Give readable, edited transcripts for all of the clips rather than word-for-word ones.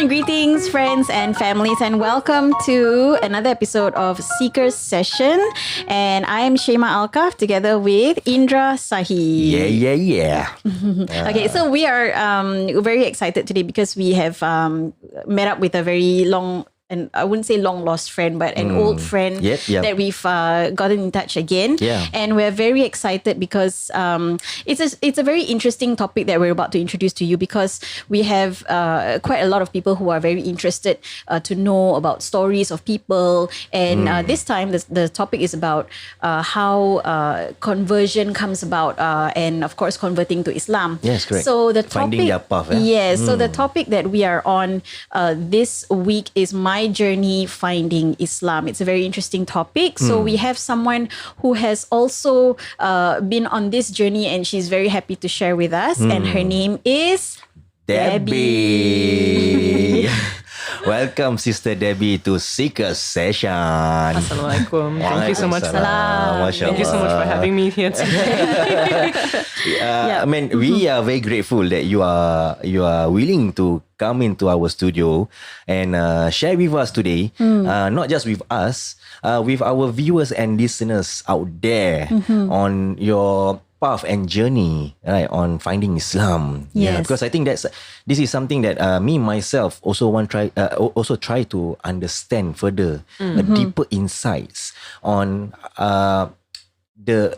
Greetings, friends and families, and welcome to another episode of Seekers Session. And I am Shema Alkaf together with Indra Sahi. Yeah. Okay, so we are very excited today because we have met up with a very long, and I wouldn't say long lost friend, but an old friend that we've gotten in touch again. Yeah. And we're very excited because it's a very interesting topic that we're about to introduce to you, because we have quite a lot of people who are very interested to know about stories of people. And this time the topic is about how conversion comes about, and of course converting to Islam. Yes, correct. So the topic, finding their path. Yes. So the topic that we are on this week is My Journey Finding Islam. It's a very interesting topic. So we have someone who has also been on this journey, and she's very happy to share with us. And her name is Debbie. Welcome, Sister Debbie, to Seekers Session. Assalamualaikum. Thank you so much. Thank you so much for having me here today. I mean, we are very grateful that you are willing to come into our studio and share with us today. Not just with us, with our viewers and listeners out there on your path and journey, right, on finding Islam. Yes. Because I think this is something that me myself also try to understand further, deeper insights on the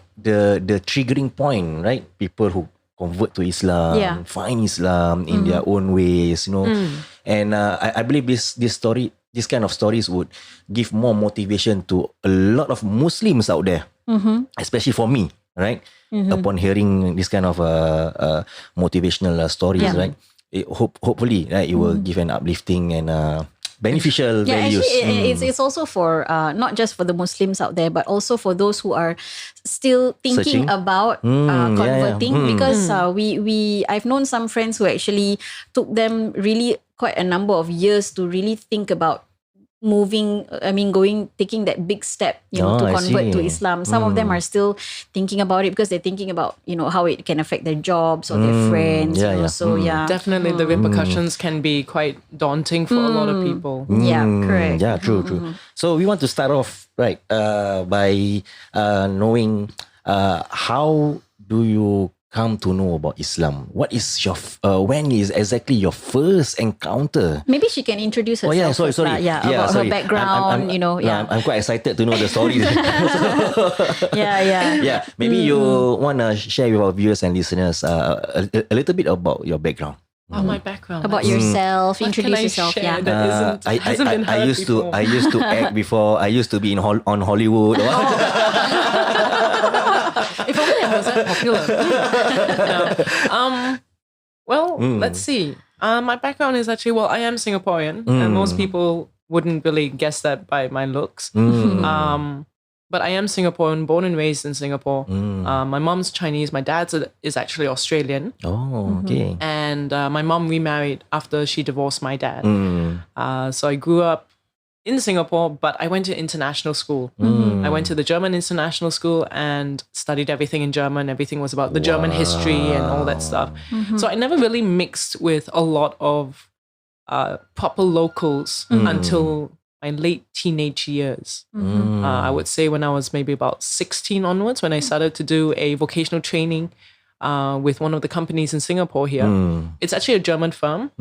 triggering point, right? People who convert to Islam, find Islam in their own ways, you know. And I believe this kind of stories would give more motivation to a lot of Muslims out there, especially for me, right? Upon hearing this kind of motivational stories, right? Hopefully, right, it will give an uplifting and beneficial values. Actually, it's also for not just for the Muslims out there, but also for those who are still thinking about converting. Because I've known some friends who actually took them really quite a number of years to really think about taking that big step, to convert to Islam. Some of them are still thinking about it because they're thinking about, how it can affect their jobs or their friends. Definitely the repercussions can be quite daunting for a lot of people. Yeah, correct. Yeah, true. So we want to start off, right, by knowing how do you come to know about Islam? What is your when is exactly your first encounter? Maybe she can introduce herself. Oh yeah, sorry. About her background. I'm quite excited to know the story. Yeah. Maybe you wanna share with our viewers and listeners a little bit about your background. My background. About yourself. Introduce yourself. That hasn't been heard before. I used to act before. I used to be on Hollywood. If only I was that popular. Let's see. My background is actually, I am Singaporean, and most people wouldn't really guess that by my looks. But I am Singaporean, born and raised in Singapore. My mom's Chinese. My dad's is actually Australian. Oh, okay. And my mom remarried after she divorced my dad. So I grew up in Singapore, but I went to international school. I went to the German international school and studied everything in German. Everything was about the German history and all that stuff. So I never really mixed with a lot of proper locals until my late teenage years. I would say when I was maybe about 16 onwards, when I started to do a vocational training with one of the companies in Singapore here. It's actually a German firm,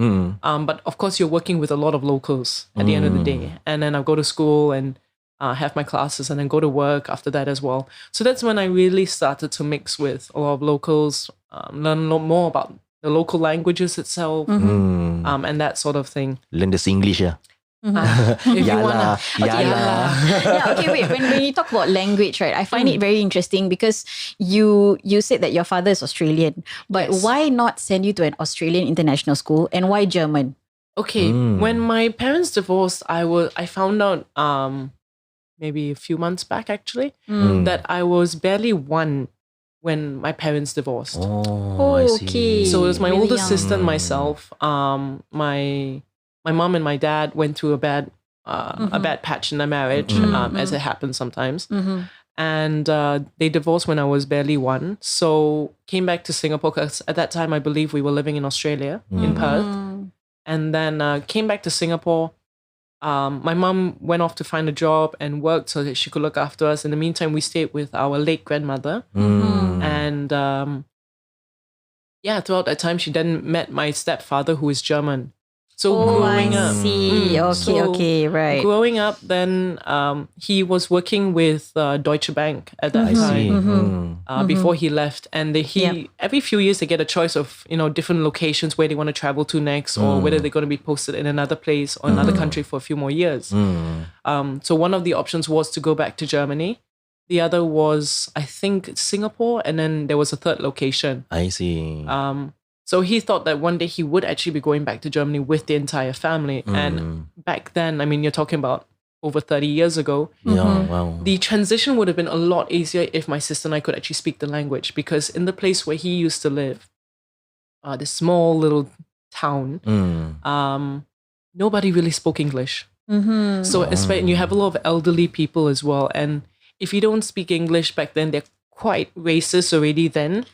but of course you're working with a lot of locals at the end of the day. And then I'll go to school and have my classes and then go to work after that as well. So that's when I really started to mix with a lot of locals, learn a lot more about the local languages itself, and that sort of thing. Learn the Singlish, yeah. If you wanna, wait. When you talk about language, right, I find it very interesting because you said that your father is Australian, but why not send you to an Australian international school, and why German? Okay, when my parents divorced, I found out maybe a few months back actually that I was barely one when my parents divorced. Oh, I see. Okay. So it was my Really older young. sister and myself. My mom and my dad went through a bad patch in their marriage, as it happens sometimes. And they divorced when I was barely one. So came back to Singapore because at that time I believe we were living in Australia, in Perth. and then came back to Singapore. My mom went off to find a job and worked so that she could look after us. In the meantime, we stayed with our late grandmother. And throughout that time, she then met my stepfather, who is German. So growing up, Right. Growing up, then he was working with Deutsche Bank at that time. Before he left, and every few years they get a choice of different locations where they want to travel to next, or whether they're going to be posted in another place or another country for a few more years. So one of the options was to go back to Germany. The other was, I think, Singapore, and then there was a third location. I see. So he thought that one day he would actually be going back to Germany with the entire family. And back then, I mean, you're talking about over 30 years ago. Yeah, wow. The transition would have been a lot easier if my sister and I could actually speak the language, because in the place where he used to live, this small little town, nobody really spoke English. So especially, you have a lot of elderly people as well. And if you don't speak English back then, they're quite racist already then.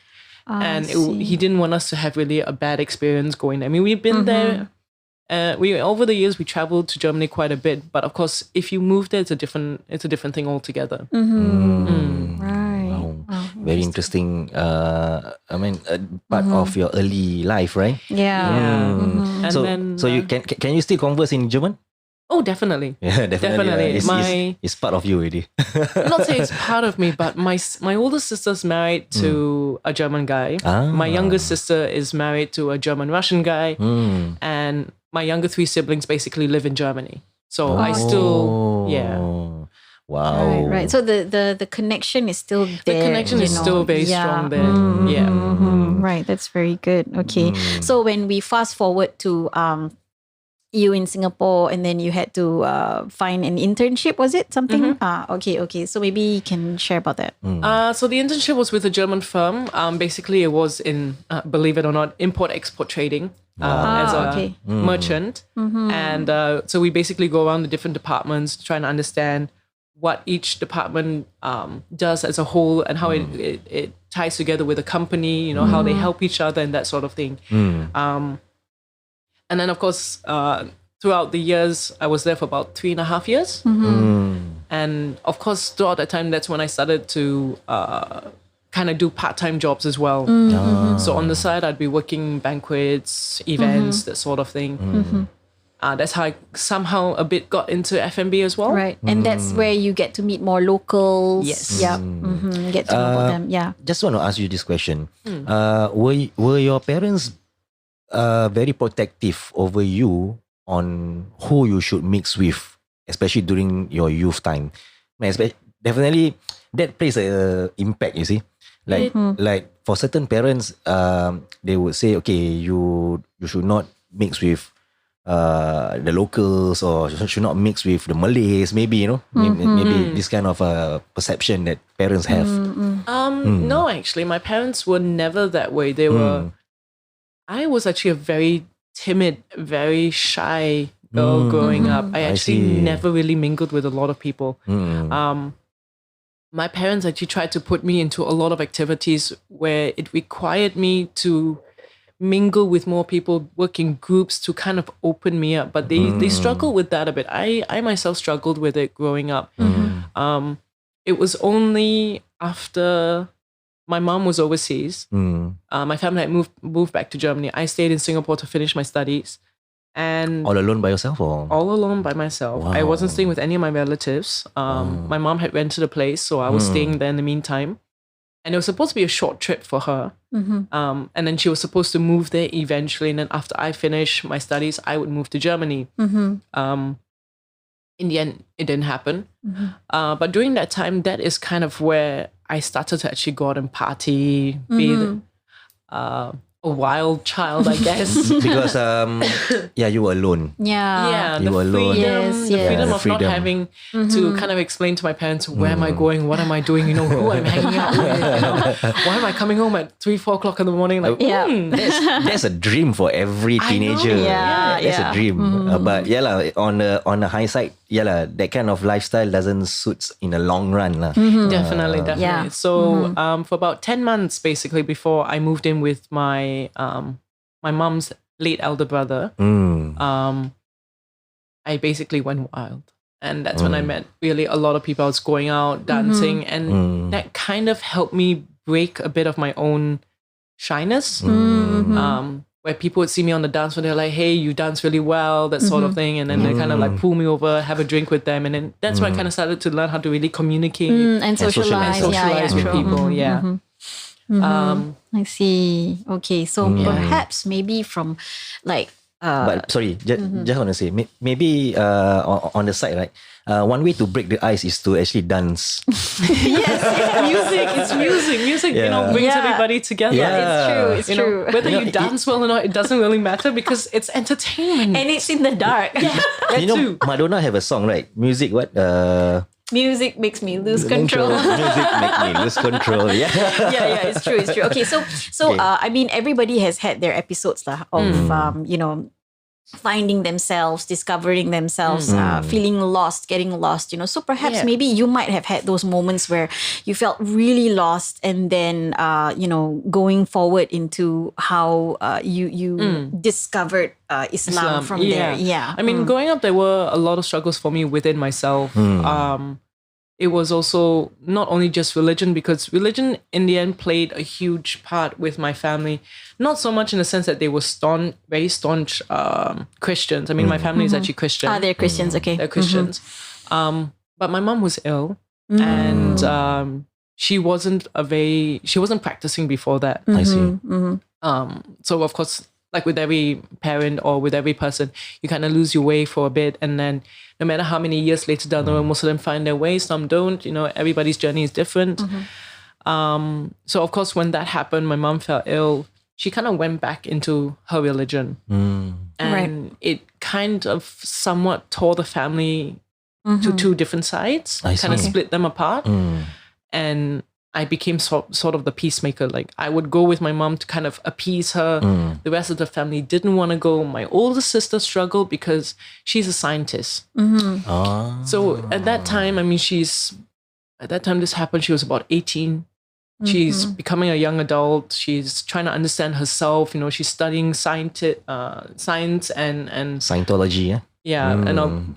And he didn't want us to have really a bad experience going there. I mean, we've been there. Over the years we traveled to Germany quite a bit, but of course, if you move there, it's a different thing altogether. Right. Wow. Very interesting. Part of your early life, right? Yeah. And So, then, so you can you still converse in German? Oh, definitely. Yeah, definitely. Definitely. It's part of you already. Not say it's part of me, but my older sister's married to a German guy. My younger sister is married to a German-Russian guy. And my younger three siblings basically live in Germany. So I still, Wow. Right. So the connection is still there. The connection is still very strong there. Right. That's very good. Okay. So when we fast forward to you in Singapore, and then you had to find an internship, was it something? Okay. So maybe you can share about that. So the internship was with a German firm. Basically, it was in, believe it or not, import-export trading as a merchant. And so we basically go around the different departments trying to understand what each department does as a whole, and how it ties together with a company, how they help each other and that sort of thing. And then, of course, throughout the years, I was there for about 3.5 years. And of course, throughout that time, that's when I started to kind of do part-time jobs as well. So on the side, I'd be working banquets, events, that sort of thing. That's how I somehow a bit got into F&B as well. Right. And that's where you get to meet more locals. Yes. Yep. Get to know about them. Yeah. Just want to ask you this question. Were your parents very protective over you on who you should mix with, especially during your youth time? Definitely, that plays a impact. You see, like for certain parents, they would say, okay, you should not mix with the locals, or should not mix with the Malays. Maybe maybe this kind of perception that parents have. No, actually, my parents were never that way. They were. I was actually a very timid, very shy girl growing up. I actually never really mingled with a lot of people. My parents actually tried to put me into a lot of activities where it required me to mingle with more people, work in groups to kind of open me up. But they struggled with that a bit. I myself struggled with it growing up. It was only after my mom was overseas. My family had moved back to Germany. I stayed in Singapore to finish my studies. And all alone by yourself, or? All alone by myself. Wow. I wasn't staying with any of my relatives. My mom had rented a place, so I was staying there in the meantime. And it was supposed to be a short trip for her. And then she was supposed to move there eventually. And then after I finished my studies, I would move to Germany. In the end, it didn't happen. But during that time, that is kind of where I started to actually go out and party, be a wild child, I guess. Because you were alone. Yeah. You were alone. The freedom of not having to kind of explain to my parents, where am I going, what am I doing, who I'm hanging out with, why am I coming home at 3-4 o'clock in the morning, like that's a dream for every teenager. That's a dream. But on the high side, that kind of lifestyle doesn't suit in the long run. Definitely. So for about 10 months basically before I moved in with my mom's late elder brother, I basically went wild. And that's when I met really a lot of people. I was going out, dancing, and that kind of helped me break a bit of my own shyness. Where people would see me on the dance floor, they're like, hey, you dance really well, that sort of thing. And then they kind of like pull me over, have a drink with them. And then that's when I kind of started to learn how to really communicate and socialize, with true. people. Yeah. I see. Okay, so perhaps maybe from like but sorry, just want to say, maybe on the side, right? One way to break the ice is to actually dance. Music, you know, brings everybody together. Yeah, it's true. Whether you dance well or not, it doesn't really matter because it's entertainment. And it's in the dark. You know, Madonna have a song, right? Music, what? Music makes me lose control. Music make me lose control. Yeah, it's true. Okay, so I mean, everybody has had their episodes lah of you know, finding themselves, discovering themselves, feeling lost, getting lost, you know. So perhaps maybe you might have had those moments where you felt really lost, and then you know, going forward into how you discovered Islam from there. Yeah. I mean, growing up, there were a lot of struggles for me within myself. It was also not only just religion, because religion in the end played a huge part with my family. Not so much in the sense that they were very staunch Christians. I mean, my family is actually Christian. They're Christians, okay. They're Christians. But my mom was ill, and she wasn't practicing before that. I see. So of course, like with every parent or with every person, you kind of lose your way for a bit, and then no matter how many years later down the road, most of them find their way, some don't. You know, everybody's journey is different. So of course, when that happened, my mom fell ill. She kind of went back into her religion, and it kind of somewhat tore the family to two different sides. Kind of split them apart, and I became sort of the peacemaker. Like, I would go with my mom to kind of appease her. The rest of the family didn't want to go. My older sister struggled because she's a scientist. So at that time, I mean, at that time this happened, she was about 18. She's becoming a young adult. She's trying to understand herself. You know, she's studying science and Scientology, yeah? Yeah, and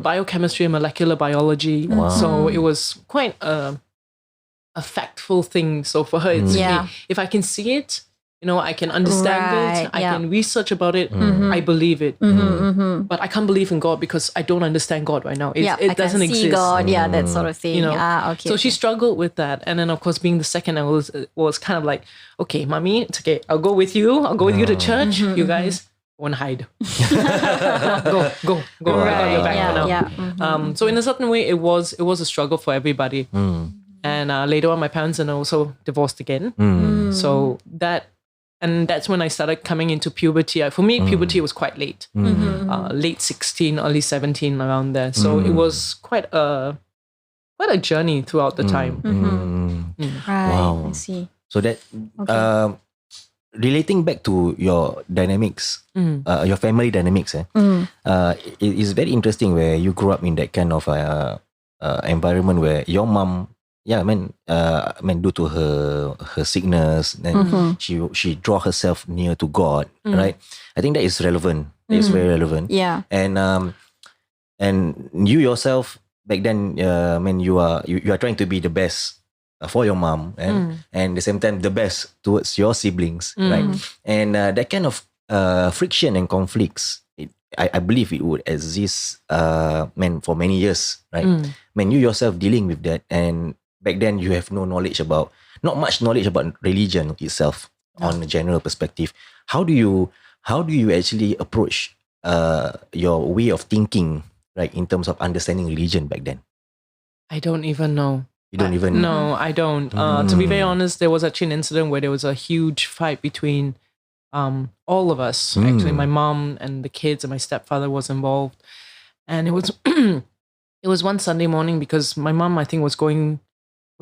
biochemistry and molecular biology. So it was quite a factful thing. So for her, it's okay, if I can see it, you know, I can understand it, I can research about it, I believe it. But I can't believe in God because I don't understand God right now. It doesn't exist. See God, that sort of thing. You know? Okay. So she struggled with that. And then of course, being the second, I was kind of like, okay, mommy, it's okay. I'll go with you. I'll go with you to church. You guys won't hide. Go. I got your back for now. So in a certain way, it was a struggle for everybody. And later on, my parents are also divorced again. So that's when I started coming into puberty. For me, puberty was quite late. Late 16, early 17, around there. So it was quite a journey throughout the time. Right, Wow. I see. So that relating back to your dynamics, your family dynamics, it is very interesting where you grew up in that kind of environment where your mom, due to her sickness, then she draw herself near to God, right? I think that is relevant. That is very relevant. Yeah. And you yourself back then, you are trying to be the best for your mom, and at the same time the best towards your siblings, right? And that kind of friction and conflicts, I believe it would exist, for many years, right? You yourself dealing with that, and back then you have not much knowledge about religion itself on a general perspective. How do you actually approach your way of thinking, right, in terms of understanding religion back then? I don't even know. You don't even know? No, I don't. To be very honest, there was actually an incident where there was a huge fight between all of us. Actually, my mom and the kids and my stepfather was involved. And it was it was one Sunday morning because my mom, I think, was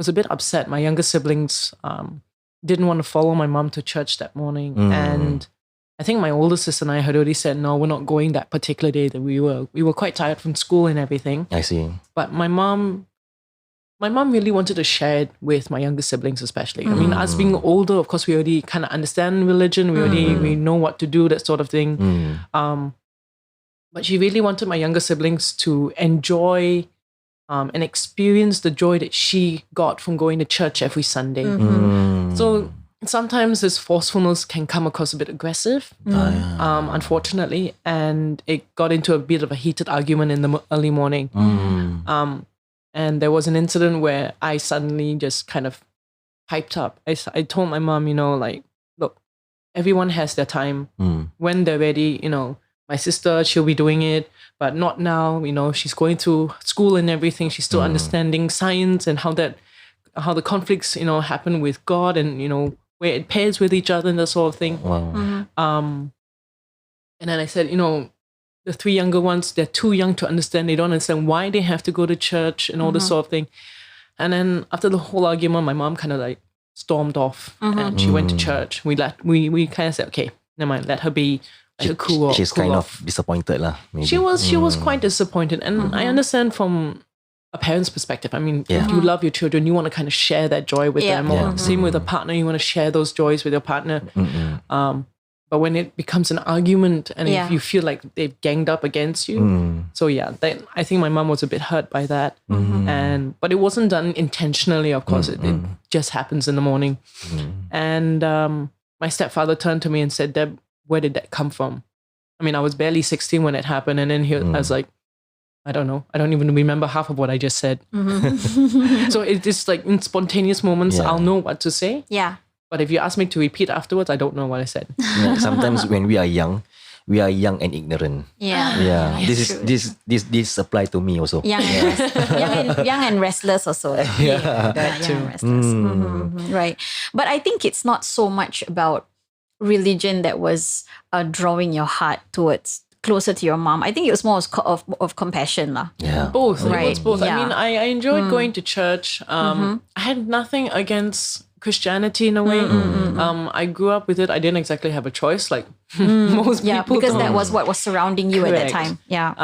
a bit upset. My younger siblings didn't want to follow my mom to church that morning. And I think my older sister and I had already said, no, we're not going that particular day. That we were quite tired from school and everything. I see. But my mom my mom really wanted to share it with my younger siblings, especially. I mean, us being older, of course, we already kind of understand religion. We know what to do, that sort of thing. But she really wanted my younger siblings to enjoy and experience the joy that she got from going to church every Sunday. So sometimes this forcefulness can come across a bit aggressive, unfortunately, and it got into a bit of a heated argument in the early morning. And there was an incident where I suddenly just kind of piped up. I told my mom, like, look, everyone has their time. When they're ready, my sister, she'll be doing it, but not now. She's going through school and everything. She's still understanding science and how the conflicts, happen with God and, where it pairs with each other and that sort of thing. Wow. And then I said, the three younger ones, they're too young to understand. They don't understand why they have to go to church and all this sort of thing. And then after the whole argument, my mom kind of like stormed off and she went to church. We kind of said, okay, never mind, let her be. Let her cool off. She's kind of disappointed lah. Maybe. She was quite disappointed. And I understand from a parent's perspective. I mean, if you love your children, you want to kind of share that joy with them. Or same with a partner, you want to share those joys with your partner. But when it becomes an argument and if you feel like they've ganged up against you. So I think my mom was a bit hurt by that. But it wasn't done intentionally, of course. It just happens in the morning. And my stepfather turned to me and said, Deb, where did that come from? I mean, I was barely 16 when it happened. And then I was like, I don't know. I don't even remember half of what I just said. So it's just like in spontaneous moments, I'll know what to say. Yeah. But if you ask me to repeat afterwards, I don't know what I said. Sometimes when we are young and ignorant. Yeah. This apply to me also. Young and restless also. Young and restless. Right. But I think it's not so much about religion that was drawing your heart towards closer to your mom. I think it was more of compassion lah. Yeah. Both. Right. It was both. Yeah. I mean, I enjoyed going to church. I had nothing against Christianity in a way. I grew up with it. I didn't exactly have a choice like most people because don't. that was what was surrounding you at that Correct. time. Yeah.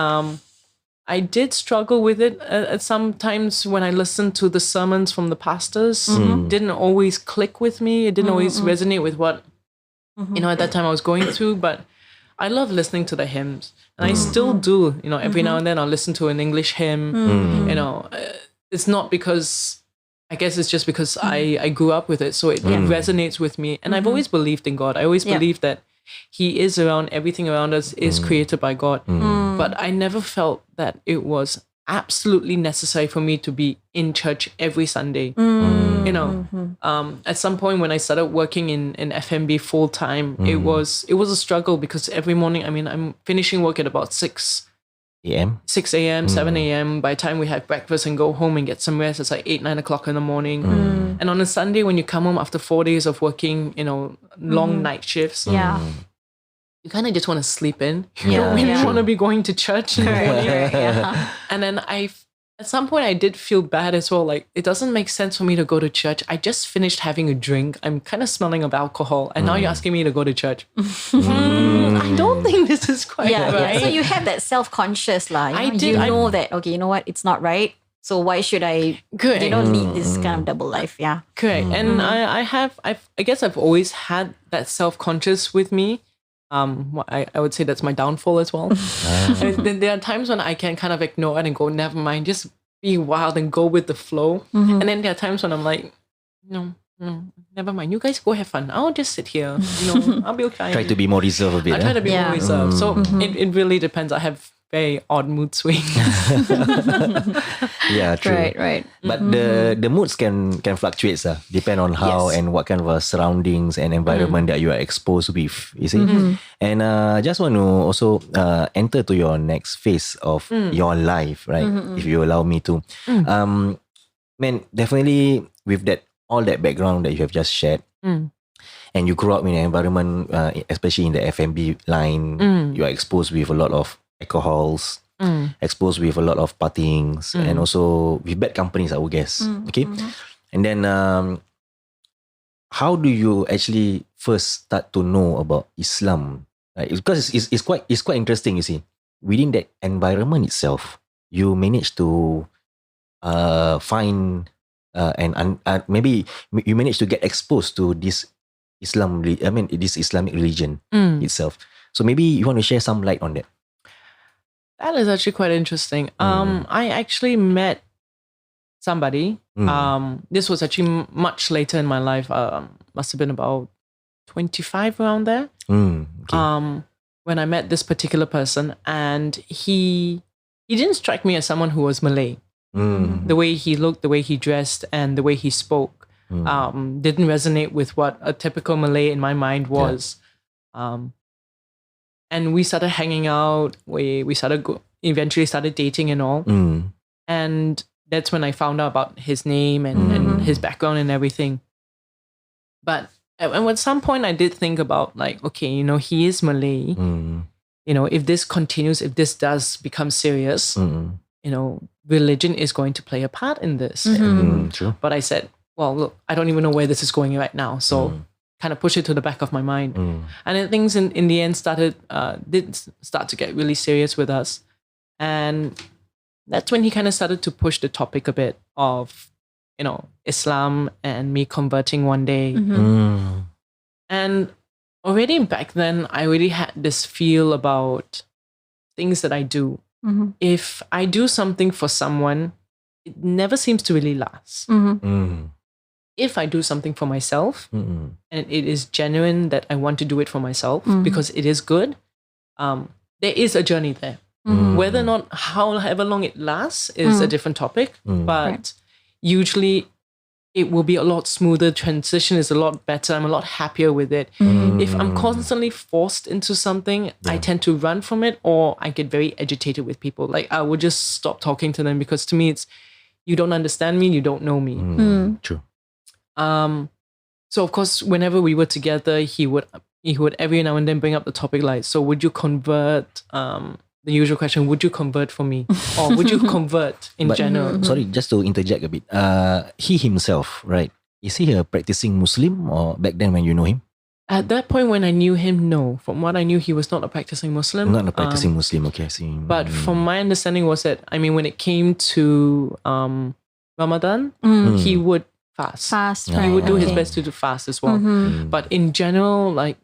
I did struggle with it at some times when I listened to the sermons from the pastors. Didn't always click with me. It didn't always resonate with what at that time I was going through. But I love listening to the hymns, and I still do. Every now and then I'll listen to an English hymn. It's not because, I guess it's just because I grew up with it, so it resonates with me. And I've always believed in God. I always believed that He is around, everything around us is created by God. But I never felt that it was absolutely necessary for me to be in church every Sunday. At some point when I started working in F&B full time, it was a struggle because every morning, I mean, I'm finishing work at about 6 a.m. 6 a.m., 7 a.m. By the time we have breakfast and go home and get some rest, it's like 8, 9 o'clock in the morning. And on a Sunday, when you come home after 4 days of working, long night shifts, you kind of just want to sleep in. You don't really want to be going to church in the morning. And then at some point I did feel bad as well. Like, it doesn't make sense for me to go to church. I just finished having a drink. I'm kind of smelling of alcohol. And now you're asking me to go to church. I don't think this is quite right. So you have that self-conscious lah. I did. You know that, okay, you know what? It's not right. So why should I, lead this kind of double life? Yeah. Correct. And I guess I've always had that self-conscious with me. I would say that's my downfall as well. And there are times when I can kind of ignore it and go, never mind, just be wild and go with the flow. And then there are times when I'm like, no, never mind. You guys go have fun. I'll just sit here. I'll be okay. Try to be more reserved a bit. I try to be more reserved. So it really depends. I have very odd mood swings. Yeah, true. Right. But the moods can fluctuate, depend on how and what kind of surroundings and environment that you are exposed with. You see, and just want to also enter to your next phase of your life, right? If you allow me to, man, definitely with that all that background that you have just shared. And you grew up in an environment, especially in the F&B line, you are exposed with a lot of alcohols, exposed with a lot of partyings, and also with bad companies, I would guess. Okay, and then how do you actually first start to know about Islam? Right? Because it's quite interesting. You see, within that environment itself, you manage to find maybe you managed to get exposed to this this Islamic religion itself. So maybe you want to share some light on that. That is actually quite interesting. I actually met somebody. This was actually much later in my life. Must have been about 25, around there. Okay. When I met this particular person, and he didn't strike me as someone who was Malay. The way he looked, the way he dressed, and the way he spoke didn't resonate with what a typical Malay in my mind was. And we started hanging out. We eventually started dating and all. And that's when I found out about his name and his background and everything. But at some point, I did think about, like, okay, you know, he is Malay. You know, if this continues, if this does become serious, you know, religion is going to play a part in this. True. But I said, well, look, I don't even know where this is going right now. So kind of push it to the back of my mind. And then things in the end did start to get really serious with us. And that's when he kind of started to push the topic a bit of, you know, Islam and me converting one day. And already back then, I really had this feel about things that I do. If I do something for someone, it never seems to really last. If I do something for myself and it is genuine that I want to do it for myself because it is good, there is a journey there. Whether or not, however long it lasts is a different topic, but usually it will be a lot smoother. Transition is a lot better. I'm a lot happier with it. If I'm constantly forced into something, I tend to run from it, or I get very agitated with people. Like, I would just stop talking to them, because to me it's, you don't understand me, you don't know me. True. So of course, whenever we were together, he would every now and then bring up the topic, like, so would you convert? The usual question, would you convert for me? Or would you convert in general? Sorry, just to interject a bit. He himself, right? Is he a practicing Muslim, or back then when you know him? At that point when I knew him, no. From what I knew, he was not a practicing Muslim. Not a practicing Muslim, okay, I see. But from my understanding was that, I mean, when it came to Ramadan, he would fast. He would do his best to fast as well. But in general, like,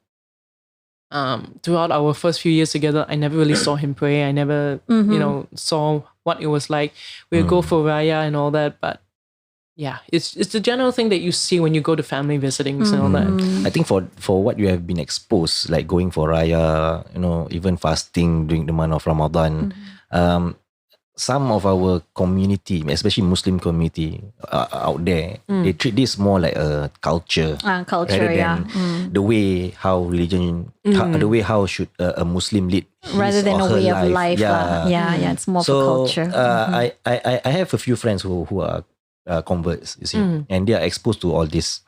throughout our first few years together, I never really saw him pray. I never, you know, saw what it was like. We would go for Raya and all that, but yeah, it's the general thing that you see when you go to family visitings and all that. I think for what you have been exposed, like going for Raya, you know, even fasting during the month of Ramadan, some of our community, especially Muslim community out there, they treat this more like a culture, rather than the way how religion, the way how should a Muslim lead rather than a way of life. Yeah. It's more of a culture. I have a few friends who are converts, you see, and they are exposed to all this.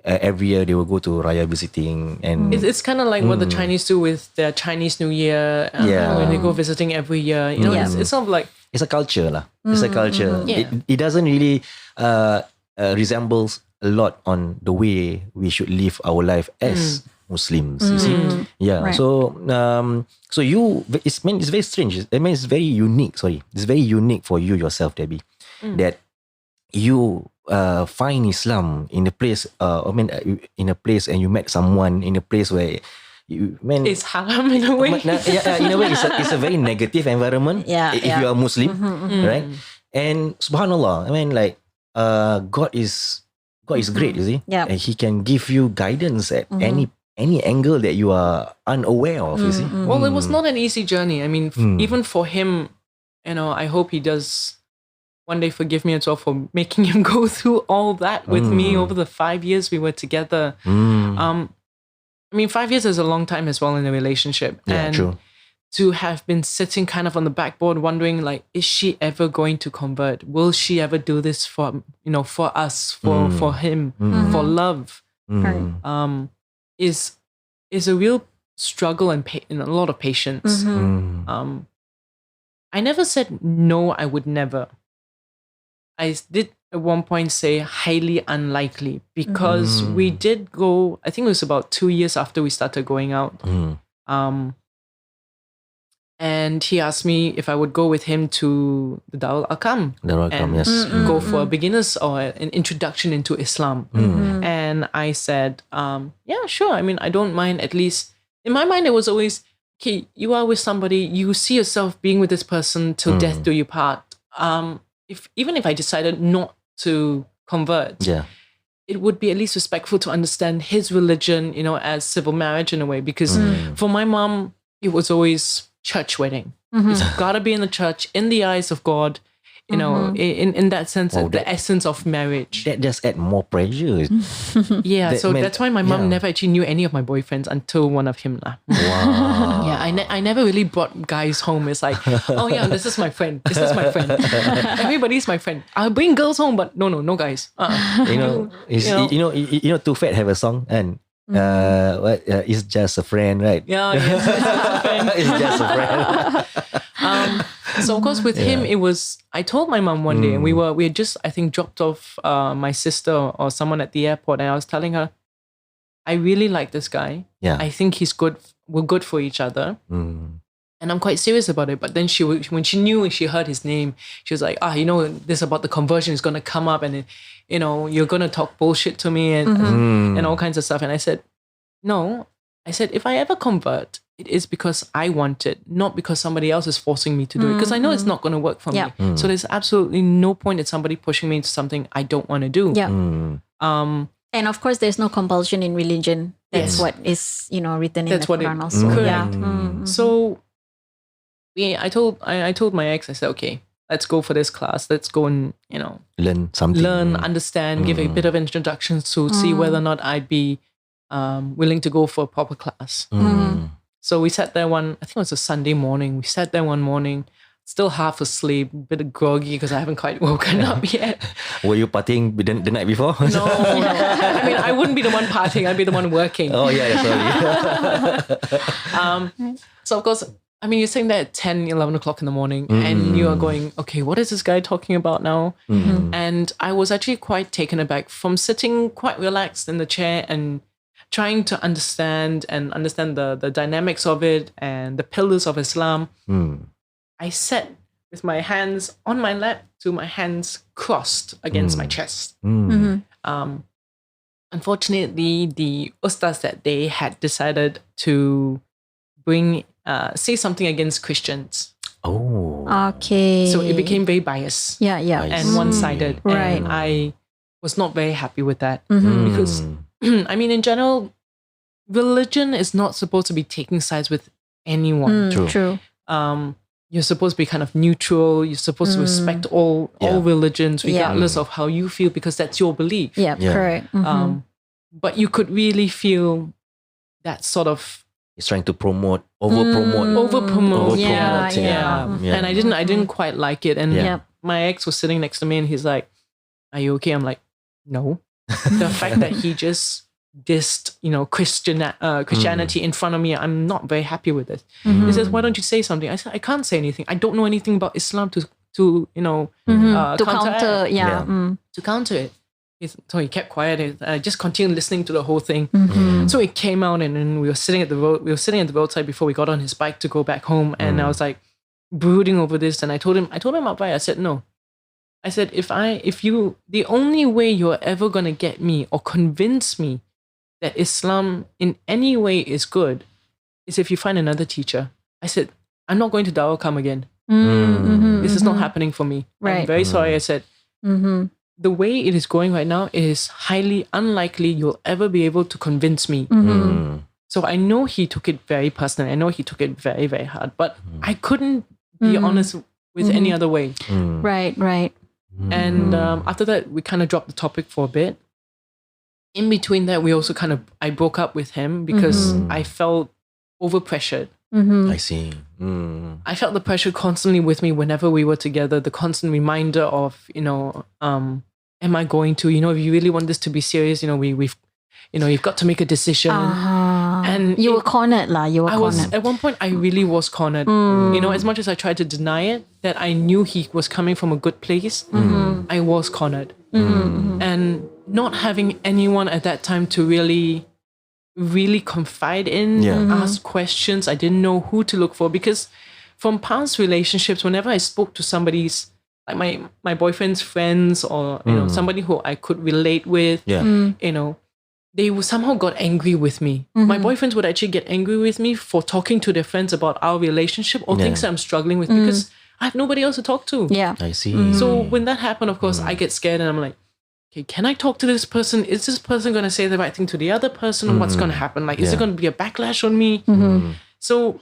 Every year they will go to Raya visiting, and it's kind of like what the Chinese do with their Chinese New Year when they go visiting every year. You know, it's sort of like, it's a culture lah. It's a culture. It doesn't really resembles a lot on the way we should live our life as Muslims. You see, Right. So it's very strange. I mean, it's very unique. Sorry, it's very unique for you yourself, Debbie, that you find Islam in a place. In a place, and you met someone in a place where it's haram in a way. In a way, it's a very negative environment. If you are Muslim, right? And subhanallah, I mean, like, God is great. You see, and He can give you guidance at any angle that you are unaware of. You see, well, it was not an easy journey. I mean, even for him, you know, I hope he does one day forgive me as well for making him go through all that with me over the 5 years we were together. I mean, 5 years is a long time as well in a relationship. Yeah, and true. to have been sitting kind of on the backboard wondering, like, is she ever going to convert? Will she ever do this for, you know, for us, for him, for love? Is a real struggle and a lot of patience. I never said no, I would never. I did at one point say highly unlikely, because we did go, I think it was about 2 years after we started going out. And he asked me if I would go with him to the Darul Akam. Darul Akam, yes. Go for a beginner's or an introduction into Islam. And I said, yeah, sure. I mean, I don't mind. At least in my mind, it was always, okay, you are with somebody, you see yourself being with this person till death do you part. Even if I decided not to convert, it would be at least respectful to understand his religion, as civil marriage in a way. Because for my mom, it was always church wedding. It's gotta be in the church, in the eyes of God, in that sense, the essence of marriage. That just add more pressure. That's why my mom never actually knew any of my boyfriends until one of him. Wow. Yeah, I never really brought guys home. It's like, oh yeah, this is my friend. This is my friend. Everybody's my friend. I'll bring girls home, but no guys. Too Fat have a song and it's just a friend, right? Yeah, yes, it's just a friend. So of course with him it was, I told my mom one day, and we had just, I think, dropped off my sister or someone at the airport, and I was telling her, I really like this guy. Yeah. I think we're good for each other. And I'm quite serious about it. But then when she heard his name, she was like, this about the conversion is going to come up, and you're going to talk bullshit to me and all kinds of stuff. And I said, no. I said, if I ever convert, it is because I want it, not because somebody else is forcing me to do it. Because I know it's not going to work for me. So there's absolutely no point in somebody pushing me into something I don't want to do. Yeah. And of course, there's no compulsion in religion. That's what is, written in the Quran also. Correct. Yeah. So I told my ex, I said, okay, let's go for this class. Let's go and, learn something. Understand, give a bit of introductions to see whether or not I'd be willing to go for a proper class. So we sat there I think it was a Sunday morning. We sat there one morning, still half asleep, a bit groggy because I haven't quite woken up yet. Were you partying the night before? No. I mean, I wouldn't be the one partying. I'd be the one working. Oh, yeah, sorry. So, of course, I mean, you're sitting there at 10, 11 o'clock in the morning and you are going, okay, what is this guy talking about now? And I was actually quite taken aback from sitting quite relaxed in the chair and trying to understand the dynamics of it and the pillars of Islam. I sat with my hands on my lap to my hands crossed against my chest. Unfortunately, the ustaz that day had decided to say something against Christians. Oh. Okay. So it became very biased. Yeah. And one-sided. Right. And I was not very happy with that. Because, I mean, in general, religion is not supposed to be taking sides with anyone. True. You're supposed to be kind of neutral. You're supposed to respect all religions, regardless of how you feel, because that's your belief. Yeah. Correct. But you could really feel that sort of, he's trying to over-promote. Yeah. And I didn't quite like it. And my ex was sitting next to me and he's like, are you okay? I'm like, no. The fact that he just dissed, Christianity in front of me, I'm not very happy with it. He says, why don't you say something? I said, I can't say anything. I don't know anything about Islam to counter. To counter it. So he kept quiet. I just continued listening to the whole thing. So it came out, and then we were sitting at the roadside before we got on his bike to go back home. And I was like brooding over this. And I told him outright, I said, no. I said, the only way you're ever going to get me or convince me that Islam in any way is good is if you find another teacher. I said, I'm not going to Darul Kam again. This is not happening for me. Right. I'm very sorry. I said, the way it is going right now is highly unlikely you'll ever be able to convince me. So I know he took it very personally. I know he took it very, very hard, but I couldn't be honest with any other way. Right. And after that, we kind of dropped the topic for a bit. In between that, we also I broke up with him because I felt overpressured. I see. I felt the pressure constantly with me whenever we were together, the constant reminder of, am I going to, if you really want this to be serious, you've got to make a decision. And you were cornered lah. At one point, I really was cornered. As much as I tried to deny it, that I knew he was coming from a good place, I was cornered. And not having anyone at that time to really confide in, ask questions. I didn't know who to look for, because from past relationships, whenever I spoke to somebody's, like my boyfriend's friends, or somebody who I could relate with, they somehow got angry with me. My boyfriends would actually get angry with me for talking to their friends about our relationship or things that I'm struggling with because I have nobody else to talk to. Yeah. I see. So when that happened, of course, I get scared and I'm like, okay, can I talk to this person? Is this person going to say the right thing to the other person? What's going to happen? Like, is it going to be a backlash on me? So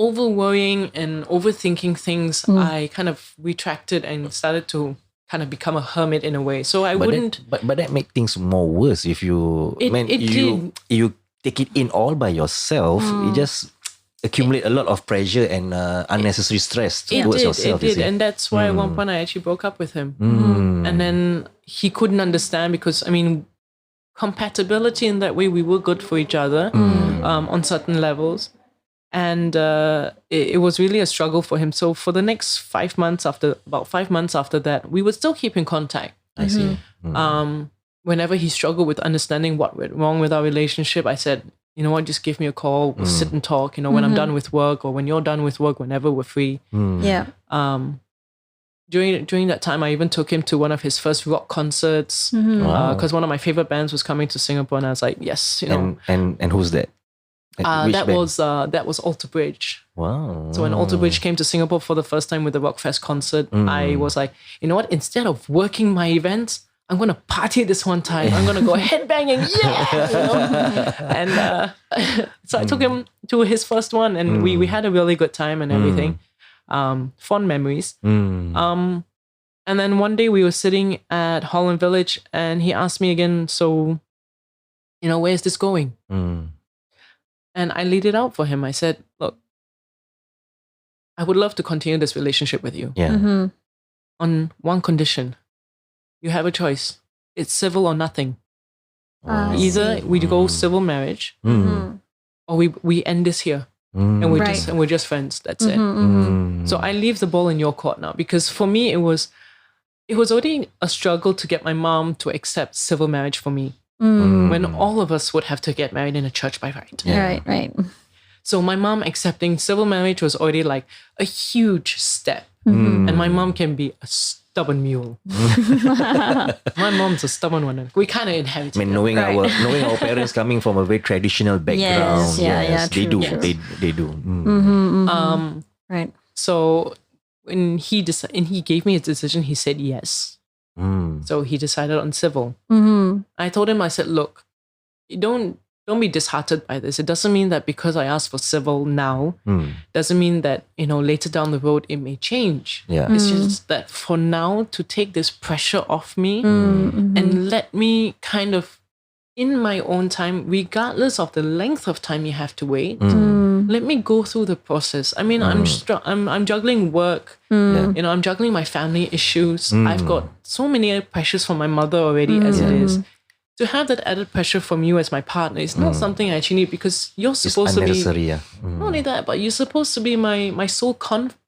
over worrying and overthinking things, I kind of retracted and started to kind of become a hermit in a way. So I wouldn't. But that make things more worse if you. You take it in all by yourself. It just accumulate a lot of pressure and unnecessary stress towards yourself. It did, and that's why at one point I actually broke up with him. And then he couldn't understand because compatibility in that way, we were good for each other on certain levels. And it was really a struggle for him. So for the next 5 months about 5 months after that, we would still keep in contact. I see. Whenever he struggled with understanding what went wrong with our relationship, I said, you know what, just give me a call. We'll sit and talk, when I'm done with work or when you're done with work, whenever we're free. Yeah. During that time, I even took him to one of his first rock concerts because one of my favorite bands was coming to Singapore, and I was like, yes, And who's that? That was Alter Bridge. Wow. So when Alter Bridge came to Singapore for the first time with the Rockfest concert, I was like, you know what? Instead of working my events, I'm going to party this one time. I'm going to go headbanging. Yeah! And so I took him to his first one, and we had a really good time and everything. Fond memories. And then one day we were sitting at Holland Village, and he asked me again, so, where is this going? And I laid it out for him. I said, look, I would love to continue this relationship with you. Yeah. On one condition. You have a choice. It's civil or nothing. Either we go civil marriage or we end this here. And we're just friends. That's it. So I leave the ball in your court now, because for me it was already a struggle to get my mom to accept civil marriage for me. When all of us would have to get married in a church by right. Yeah. Right. So my mom accepting civil marriage was already like a huge step. And my mom can be a stubborn mule. My mom's a stubborn one. We kind of inherited. Knowing our parents coming from a very traditional background, they do. They do. Right. So when he gave me his decision, he said yes. So he decided on civil. I told him, I said, look, don't be disheartened by this. It doesn't mean that because I asked for civil now, doesn't mean that, later down the road it may change. Yeah. It's just that for now, to take this pressure off me and let me kind of, in my own time, regardless of the length of time you have to wait, let me go through the process. I'm juggling work. I'm juggling my family issues. I've got so many pressures from my mother already as it is. To have that added pressure from you as my partner is not something I actually need, because you're supposed to be not only that, but you're supposed to be my sole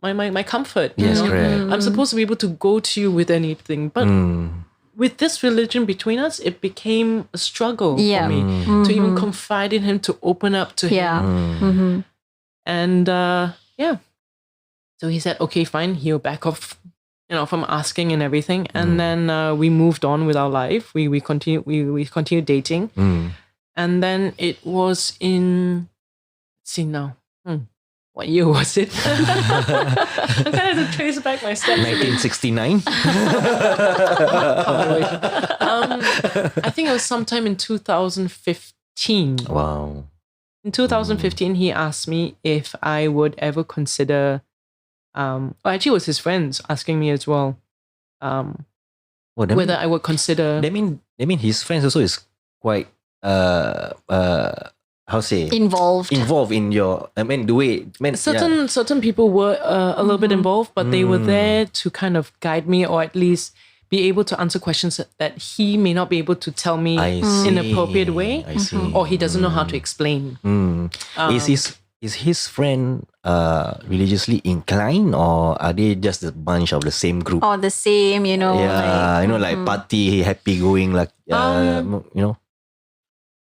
my comfort. Yes, correct. I'm supposed to be able to go to you with anything, but with this religion between us, it became a struggle for me to even confide in him, to open up to him. And so he said, okay, fine, he'll back off, from asking and everything. And then we moved on with our life. We continued dating. And then it was in, let's see now, what year was it? I'm kind of to trace back my steps. 1969? I think it was sometime in 2015. Wow. In 2015, he asked me if I would ever consider, actually it was his friends asking me as well, whether I would consider. They mean his friends also is quite involved in your, the way certain people were a little bit involved, but they were there to kind of guide me, or at least be able to answer questions that he may not be able to tell me in an appropriate way, or he doesn't know how to explain. Is his friend religiously inclined, or are they just a bunch of the same group? Or the same, like party, happy going, like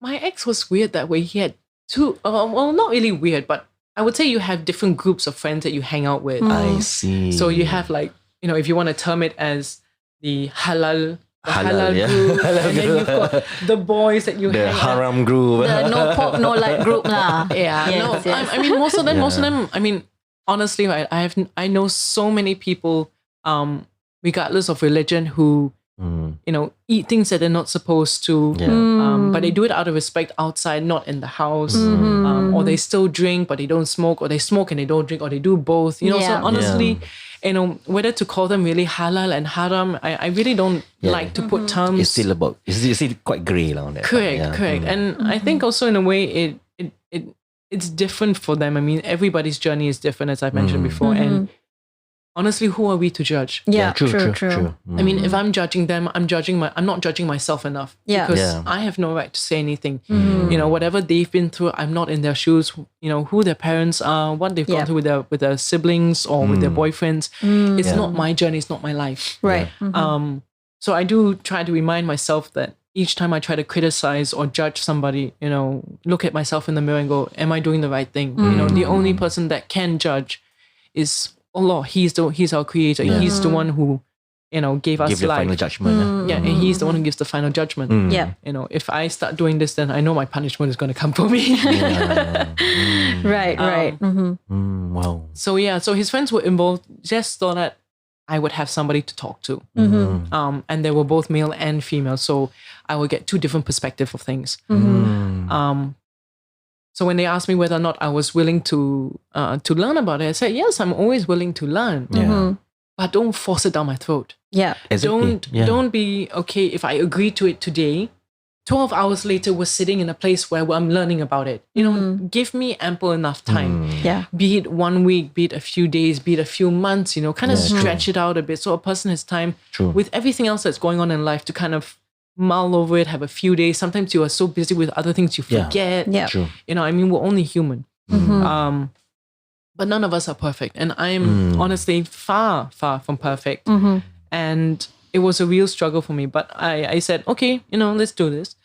My ex was weird that way. He had two, not really weird, but I would say you have different groups of friends that you hang out with. I see. So you have like, if you want to term it as the halal yeah. group, and then you've got the boys that you the hang out. haram group. The no pork, no lard group lah. Yeah, Yes, yes. I mean, most of them. I mean, honestly, right? I know so many people, regardless of religion, who eat things that they're not supposed to. Yeah. But they do it out of respect outside, not in the house. Or they still drink, but they don't smoke, or they smoke and they don't drink, or they do both. So Yeah. honestly, whether to call them really halal and haram, I really don't like to put terms. It's still quite grey on that. Correct. And I think also in a way it's different for them. I mean, everybody's journey is different, as I mentioned before. And honestly, who are we to judge? Yeah, True. I mean, if I'm judging them, I'm not judging myself enough. Yeah. Because Yeah. I have no right to say anything. Whatever they've been through, I'm not in their shoes. Who their parents are, what they've gone through with their siblings or with their boyfriends. It's not my journey, it's not my life. Right. So I do try to remind myself that each time I try to criticize or judge somebody, look at myself in the mirror and go, am I doing the right thing? The only person that can judge is Allah. He's our creator. He's the one who, gave us Give the life. final judgment. Yeah, and he's the one who gives the final judgment. Yeah. If I start doing this, then I know my punishment is going to come for me. Right. Wow. So his friends were involved. Just thought that I would have somebody to talk to. And they were both male and female, so I would get two different perspectives of things. So when they asked me whether or not I was willing to learn about it, I said, yes, I'm always willing to learn. Yeah. But don't force it down my throat. Yeah. Exactly. Don't be okay if I agree to it today. 12 hours later, we're sitting in a place where I'm learning about it. Give me ample enough time. Yeah. Be it 1 week, be it a few days, be it a few months, kind of stretch it out a bit so a person has time with everything else that's going on in life to kind of mull over it, have a few days. Sometimes you are so busy with other things you forget. Yeah. True. We're only human. But none of us are perfect. And I'm honestly far, far from perfect. And it was a real struggle for me. But I said, okay, let's do this.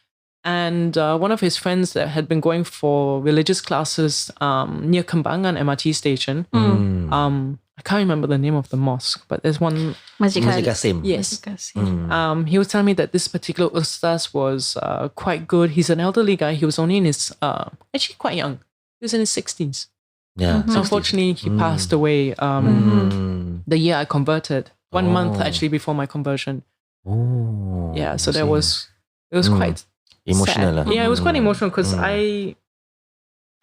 And one of his friends that had been going for religious classes near Kembangan MRT station, I can't remember the name of the mosque, but there's one. Masjid Qasim. Yes. He was telling me that this particular ustaz was quite good. He's an elderly guy. He was only in his, actually quite young. He was in his 60s. Yeah. So unfortunately, he passed away the year I converted. 1 month actually before my conversion. Oh. Yeah, so it was quite emotional. sad. Yeah, it was quite emotional because I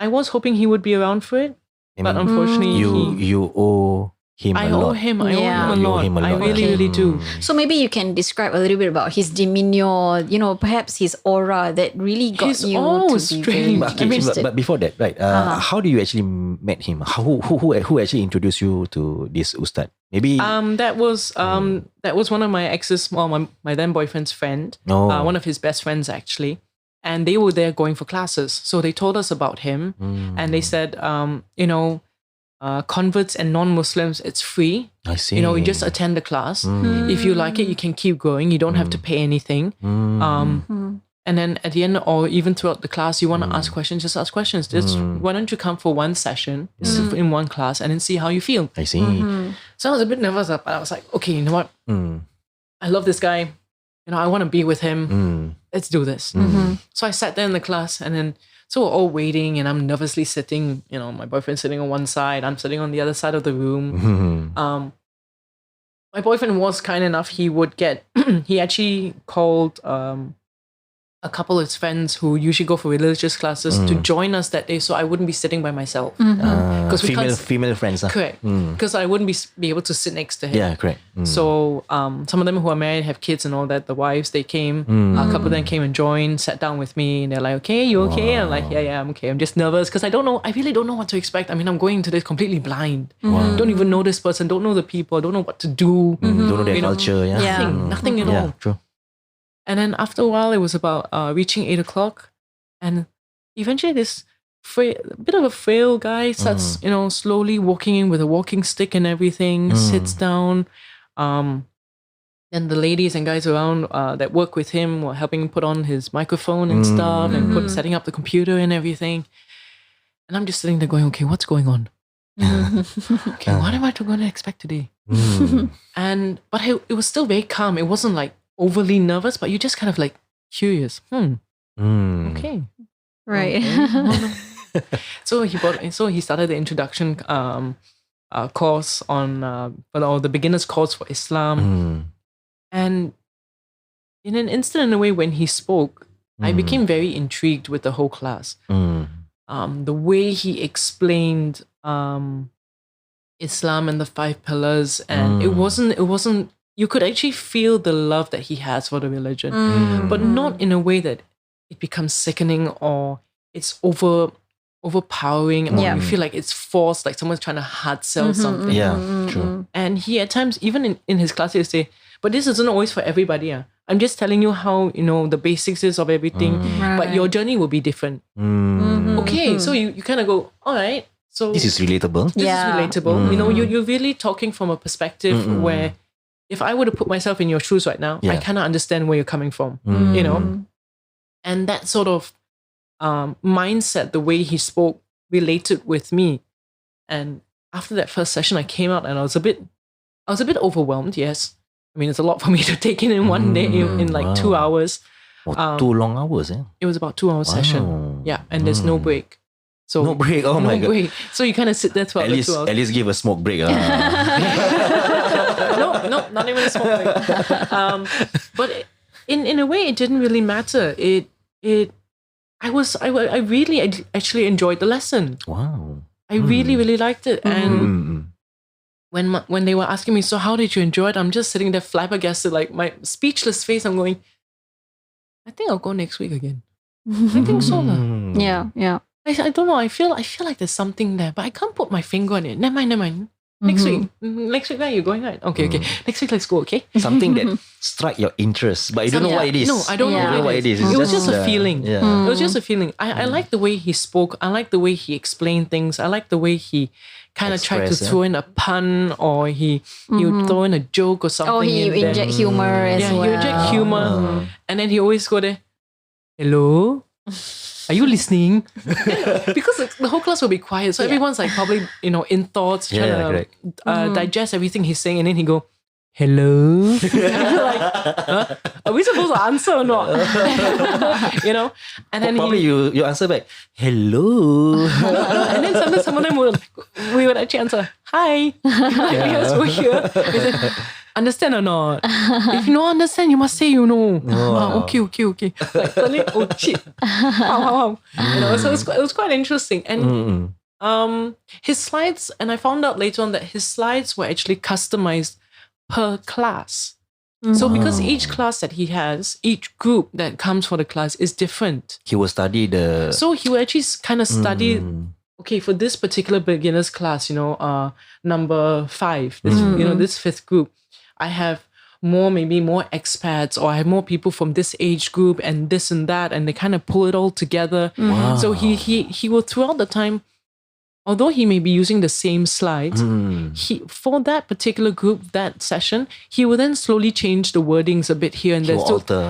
was hoping he would be around for it. But unfortunately, you owe him I a lot. owe him a You owe lot. him a I lot. really, really do. So maybe you can describe a little bit about his demeanor, perhaps his aura that really got He's you all to be strange. very But, interested. but before that, right? How do you actually met him? Who actually introduced you to this ustad? Maybe. That was one of my ex's, well, my then boyfriend's friend, one of his best friends actually, and they were there going for classes. So they told us about him, and they said, converts and non-Muslims, it's free. I see. You just attend the class. If you like it, you can keep going. You don't have to pay anything. And then at the end, or even throughout the class, you want to ask questions, just ask questions. Why don't you come for one session, just in one class, and then see how you feel? I see. So I was a bit nervous, but I was like, okay, you know what? I love this guy. I want to be with him. Let's do this. So I sat there in the class, and then so we're all waiting, and I'm nervously sitting. My boyfriend's sitting on one side, I'm sitting on the other side of the room. My boyfriend was kind enough. He would get. He actually called a couple of his friends who usually go for religious classes to join us that day, so I wouldn't be sitting by myself. Because female friends. Correct. Because I wouldn't be able to sit next to him. Yeah, correct. So some of them who are married, have kids and all that, the wives, they came. A couple of them came and joined, sat down with me, and they're like, okay, you okay? And I'm like, yeah, I'm okay. I'm just nervous because I really don't know what to expect. I mean, I'm going into this completely blind. Don't even know this person, don't know the people, don't know what to do. Don't know their culture. Yeah. Nothing at all. Yeah, true. And then after a while, it was about reaching 8 o'clock. And eventually this bit of a frail guy starts, slowly walking in with a walking stick and everything, sits down. Then the ladies and guys around that work with him were helping him put on his microphone and stuff and setting up the computer and everything. And I'm just sitting there going, okay, what's going on? Okay, what am I going to expect today? But it was still very calm. It wasn't like overly nervous, but you just kind of like curious. Okay. Right. Okay. So he started the introduction course on or the beginner's course for Islam. And in an instant, in a way, when he spoke, I became very intrigued with the whole class. The way he explained Islam and the 5 pillars, and it wasn't. You could actually feel the love that he has for the religion, but not in a way that it becomes sickening or it's overpowering, or you feel like it's forced, like someone's trying to hard sell something. Yeah, true. And he at times, even in his class, he'll say, but this isn't always for everybody. I'm just telling you how, the basics is of everything, but your journey will be different. Okay, so you kind of go, all right, so This is relatable. this is relatable. You're really talking from a perspective where if I were to put myself in your shoes right now, I kind of understand where you're coming from, and that sort of mindset, the way he spoke, related with me. And after that first session, I came out and I was a bit overwhelmed. Yes, I mean, it's a lot for me to take in one day in like 2 hours. 2 long hours, eh? It was about 2 hour session. Yeah, and there's no break. So No break. Oh my god. break. So you kind of sit there for At 2 least, hours. at least give a smoke break. No, not even a small break. But in a way, it didn't really matter. I really actually enjoyed the lesson. Wow. I really liked it. And when they were asking me, so how did you enjoy it? I'm just sitting there flabbergasted, like my speechless face. I'm going, I think I'll go next week again. I think so. Yeah. I don't know. I feel like there's something there, but I can't put my finger on it. Never mind. Next week. Next week, where are you going? Right? Okay. Next week, let's go, okay? Something that strike your interest, but you don't know what it is. No, I don't know what it is. It's It was just a feeling. Yeah. It was just a feeling. I like the way he spoke. I like the way he explained things. I like the way he kind of tried to Express, throw in a pun, or he would throw in a joke or something. Oh, he in there. inject humor as well. He would inject humor. And then he always go there, hello? Are you listening? Because the whole class will be quiet. So everyone's like probably, in thoughts, trying to digest everything he's saying. And then he go, hello? Like, huh? Are we supposed to answer or not? And then Probably you answer back, hello. and then sometimes some of them we would actually answer, hi. Yes, we're here. We say, understand or not? If you don't understand, you must say you know. Okay. Like, suddenly, oh shit. Wow. So it was quite interesting. And his slides, and I found out later on that his slides were actually customized per class. So because each class that he has, each group that comes for the class is different. He will study the... So he will actually kind of study, okay, for this particular beginner's class, number 5, this 5th group, I have maybe more expats, or I have more people from this age group and this and that, and they kind of pull it all together. Wow. So he will throughout the time, although he may be using the same slides, for that particular group, that session, he will then slowly change the wordings a bit here and there.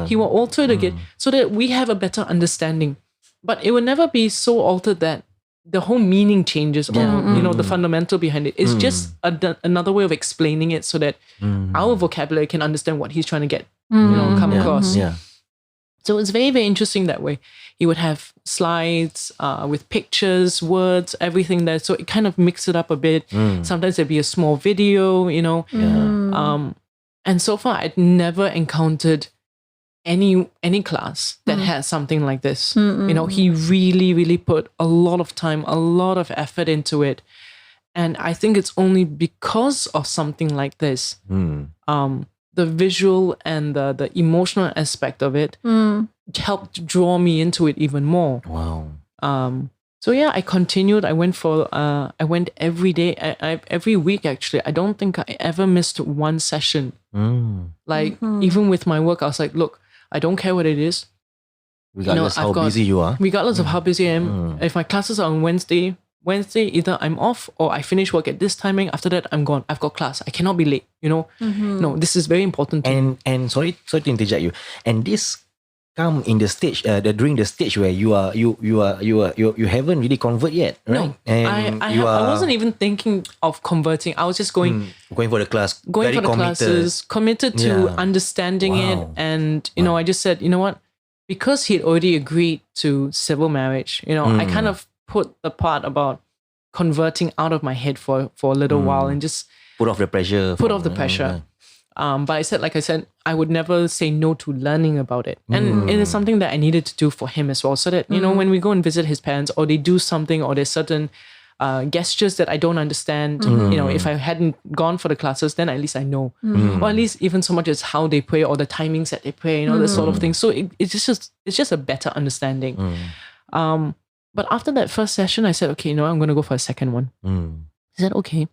He will alter it again so that we have a better understanding. But it will never be so altered that the whole meaning changes, or the fundamental behind it. It's just another way of explaining it so that our vocabulary can understand what he's trying to get, come across. Yeah. So it's very, very interesting that way. He would have slides with pictures, words, everything there. So it kind of mixed it up a bit. Sometimes there'd be a small video, and so far I'd never encountered any class that has something like this. He really, really put a lot of time, a lot of effort into it. And I think it's only because of something like this, the visual and the emotional aspect of it helped draw me into it even more. Wow. So yeah, I continued. I went every day, every week actually. I don't think I ever missed one session. Like even with my work, I was like, look, I don't care what it is. Regardless how busy you are. Regardless of how busy I am. If my classes are on Wednesday, either I'm off or I finish work at this timing. After that, I'm gone. I've got class. I cannot be late. No, this is very important. And sorry to interject you. And this come in the stage during the stage where you haven't really convert yet, right? No, I wasn't even thinking of converting. I was just going for the class, going very for the committed. classes, committed to Yeah. understanding it. Wow. And, I just said, you know what? Because he'd already agreed to civil marriage, I kind of put the part about converting out of my head for a little while and just Put off the pressure. But like I said, I would never say no to learning about it. And it is something that I needed to do for him as well. So that, when we go and visit his parents or they do something or there's certain gestures that I don't understand, if I hadn't gone for the classes, then at least I know. Or at least even so much as how they pray or the timings that they pray, this sort of thing. So it's just a better understanding. But after that first session, I said, okay, I'm going to go for a second one. He said, okay.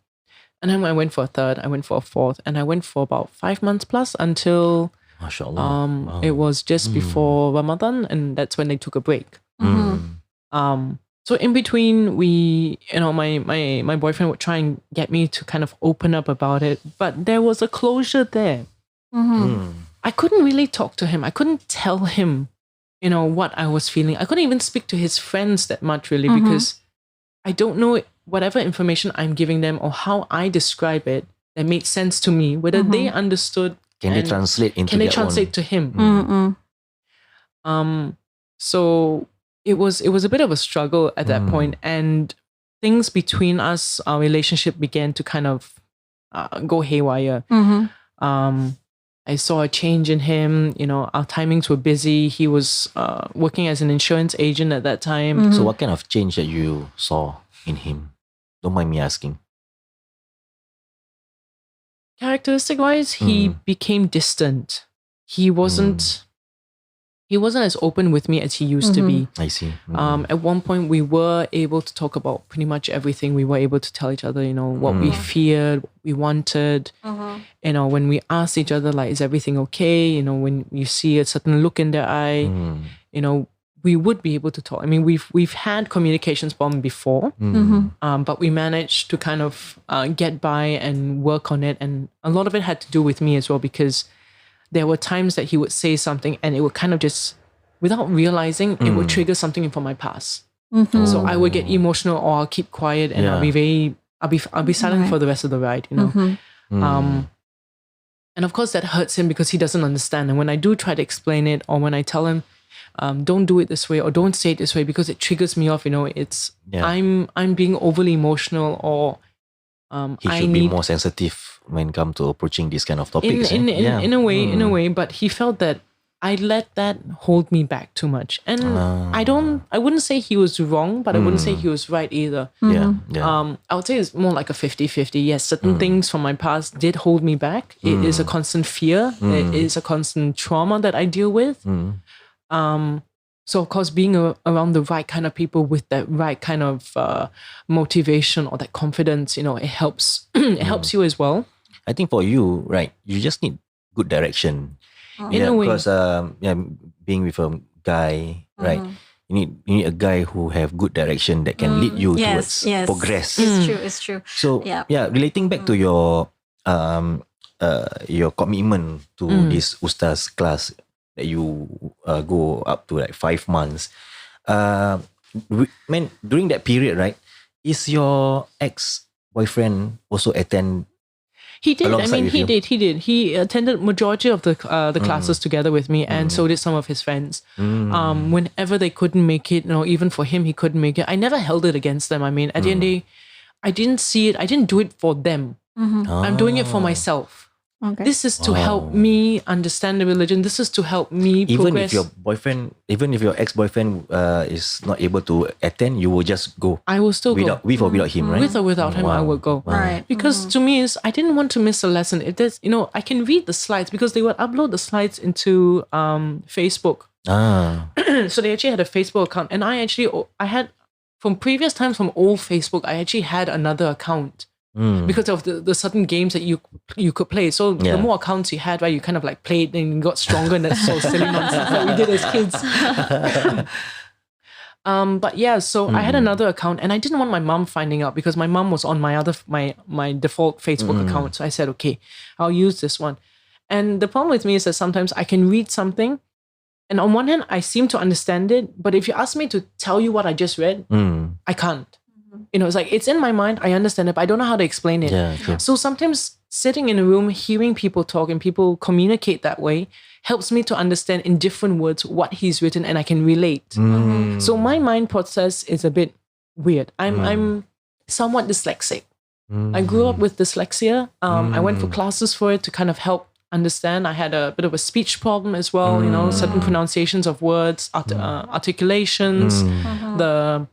And then I went for a third, I went for a fourth, and I went for about 5 months plus until MashaAllah. it was just before Ramadan, and that's when they took a break. So in between, we, my boyfriend would try and get me to kind of open up about it, but there was a closure there. I couldn't really talk to him. I couldn't tell him, what I was feeling. I couldn't even speak to his friends that much really because I don't know whatever information I'm giving them or how I describe it that made sense to me, whether they understood. Can they translate into Can they their translate own? to him? So it was a bit of a struggle at that point, and things between us, our relationship began to kind of go haywire. I saw a change in him. Our timings were busy. He was working as an insurance agent at that time. So what kind of change that you saw in him? Don't mind me asking. Characteristic wise, he became distant. He wasn't as open with me as he used to be. I see. At one point, we were able to talk about pretty much everything. We were able to tell each other, what we feared, what we wanted. When we asked each other, like, is everything okay? When you see a certain look in their eye, we would be able to talk. I mean, we've had communications problem before, but we managed to kind of get by and work on it. And a lot of it had to do with me as well, because there were times that he would say something and it would kind of just, without realizing, it would trigger something from my past. So I would get emotional, or I'll keep quiet and I'll be silent for the rest of the ride, And of course that hurts him because he doesn't understand. And when I do try to explain it, or when I tell him, don't do it this way, or don't say it this way, because it triggers me off, it's I'm being overly emotional, or he should be more sensitive when it comes to approaching these kind of topics. In a way, but he felt that I let that hold me back too much. And I wouldn't say he was wrong, but I wouldn't say he was right either. I would say it's more like a 50-50. Yes, certain things from my past did hold me back. It is a constant fear. It is a constant trauma that I deal with. So of course, being around the right kind of people with that right kind of motivation or that confidence, it helps. It helps you as well. I think for you, right, you just need good direction. In a way. Because being with a guy, right, you need a guy who have good direction that can lead you towards progress. It's true. So relating back to your commitment to this Ustaz class that you go up to like 5 months. During that period, right, is your ex-boyfriend also attend? He did. I mean, he did. He attended majority of the classes together with me, and so did some of his friends. Whenever they couldn't make it, even for him, he couldn't make it. I never held it against them. I mean, at the end of the day, I didn't see it. I didn't do it for them. I'm doing it for myself. Okay. This is to help me understand the religion. This is to help me progress. Even if your ex-boyfriend is not able to attend, you will just go. I will still go. With or without him, right? With or without him, I will go. Right. Because to me, I didn't want to miss a lesson. It is, I can read the slides because they would upload the slides into Facebook. So they actually had a Facebook account, and I had from previous times from old Facebook, I actually had another account. Because of the certain games that you could play. So the more accounts you had, right, you kind of like played and you got stronger, and that's so silly nonsense that we did as kids. But yeah, so I had another account, and I didn't want my mom finding out because my mom was on my default Facebook account. So I said, okay, I'll use this one. And the problem with me is that sometimes I can read something And on one hand, I seem to understand it, but if you ask me to tell you what I just read, I can't. It's like, it's in my mind, I understand it, but I don't know how to explain it. Yeah, true. So sometimes sitting in a room, hearing people talk and people communicate that way helps me to understand in different words what he's written, and I can relate. So my mind process is a bit weird. I'm somewhat dyslexic. I grew up with dyslexia. I went for classes for it to kind of help understand. I had a bit of a speech problem as well, certain pronunciations of words, articulations, the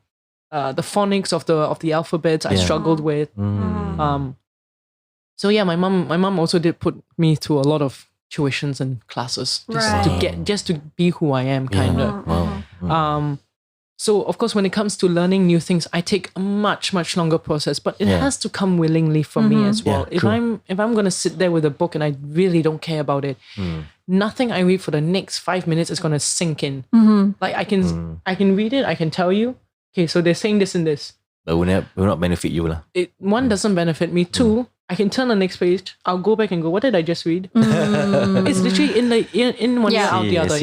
phonics of the alphabet I struggled with. So yeah, my mom also did put me through a lot of tuitions and classes just to be who I am, kind of. Wow. So of course, when it comes to learning new things, I take a much longer process, but it has to come willingly from me as well. Yeah, if I'm gonna sit there with a book and I really don't care about it, nothing I read for the next 5 minutes is gonna sink in. Like I can read it, I can tell you, okay, so they're saying this and this. But will not benefit you lah. One doesn't benefit me. Two, I can turn the next page. I'll go back and go, what did I just read? It's literally in one ear out the other.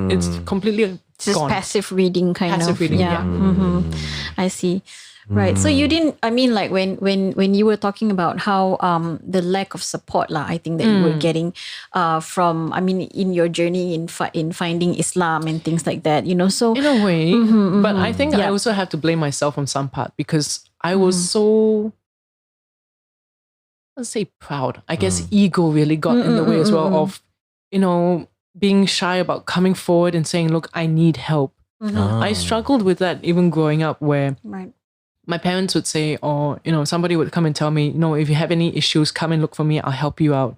It's completely just gone. passive reading kind of. Passive reading, yeah. I see. Right. So you didn't, I mean, like when you were talking about how the lack of support lah, I think that you were getting from, I mean, in your journey in finding Islam and things like that, so. In a way, but I think I also have to blame myself on some part, because I was so, let's say, proud. I guess ego really got in the way as well of, being shy about coming forward and saying, look, I need help. I struggled with that even growing up, where my parents would say, or, somebody would come and tell me, if you have any issues, come and look for me, I'll help you out.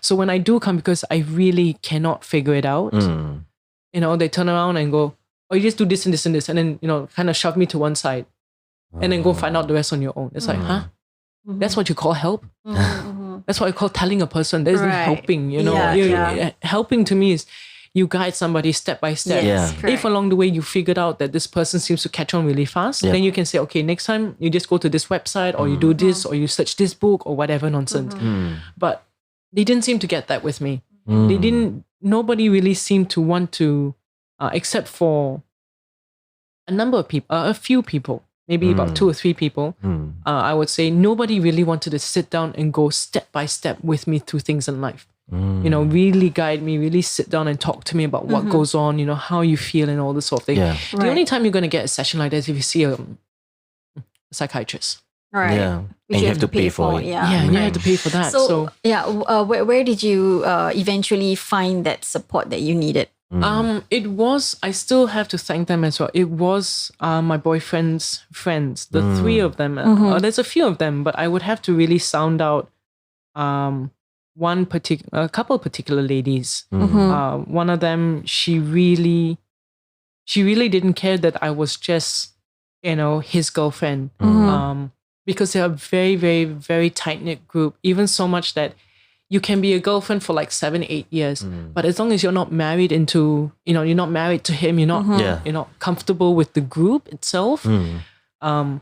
So when I do come, because I really cannot figure it out, they turn around and go, oh, you just do this and this and this. And then, kind of shove me to one side and then go find out the rest on your own. It's like, huh? That's what you call help? That's what I call telling a person. That isn't helping, Helping to me is you guide somebody step by step. Yes, If along the way you figured out that this person seems to catch on really fast, then you can say, okay, next time you just go to this website, or you do this, or you search this book, or whatever nonsense. But they didn't seem to get that with me. Nobody really seemed to want to, except for a few people, maybe about 2 or 3 people, I would say nobody really wanted to sit down and go step by step with me through things in life. Really guide me, really sit down and talk to me about what goes on, how you feel and all this sort of thing. Yeah. The only time you're going to get a session like that is if you see a psychiatrist. Right. Yeah. And you have to pay for it. Yeah. You have to pay for that. So where did you eventually find that support that you needed? It was, I still have to thank them as well. It was my boyfriend's friends, the 3 of them. There's a few of them, but I would have to really sound out a couple of particular ladies. One of them, she really didn't care that I was just, his girlfriend. Because they're a very, very, very tight-knit group, even so much that you can be a girlfriend for like 7-8 years, but as long as you're not married into, you're not married to him, you're not comfortable with the group itself, you're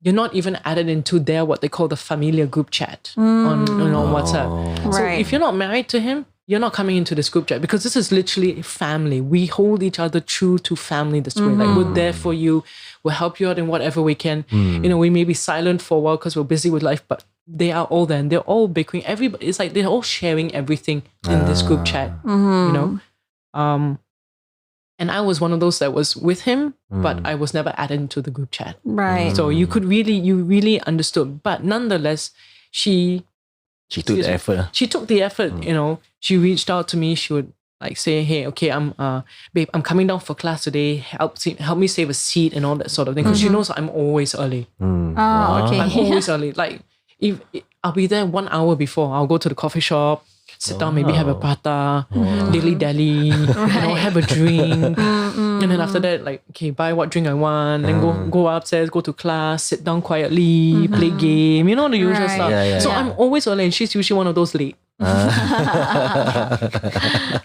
not even added into their, what they call the familiar group chat on WhatsApp. So if you're not married to him, you're not coming into this group chat, because this is literally family. We hold each other true to family this way. Like, we're there for you. We'll help you out in whatever we can. We may be silent for a while because we're busy with life, but they are all there and they're all bickering. Everybody, it's like they're all sharing everything in this group chat, and I was one of those that was with him, but I was never added into the group chat. Right. So you really understood. But nonetheless, she took the effort. She took the effort, She reached out to me. She would like say, hey, okay, babe, I'm coming down for class today. Help me save a seat and all that sort of thing. Because she knows I'm always early. Okay. I'm always early. Like, if I'll be there 1 hour before, I'll go to the coffee shop, sit down, maybe have a prata, dilly-dally, have a drink. And then after that, like, okay, buy what drink I want, then go upstairs, go to class, sit down quietly, play game, the usual stuff. So I'm always early, and she's usually one of those late. Okay,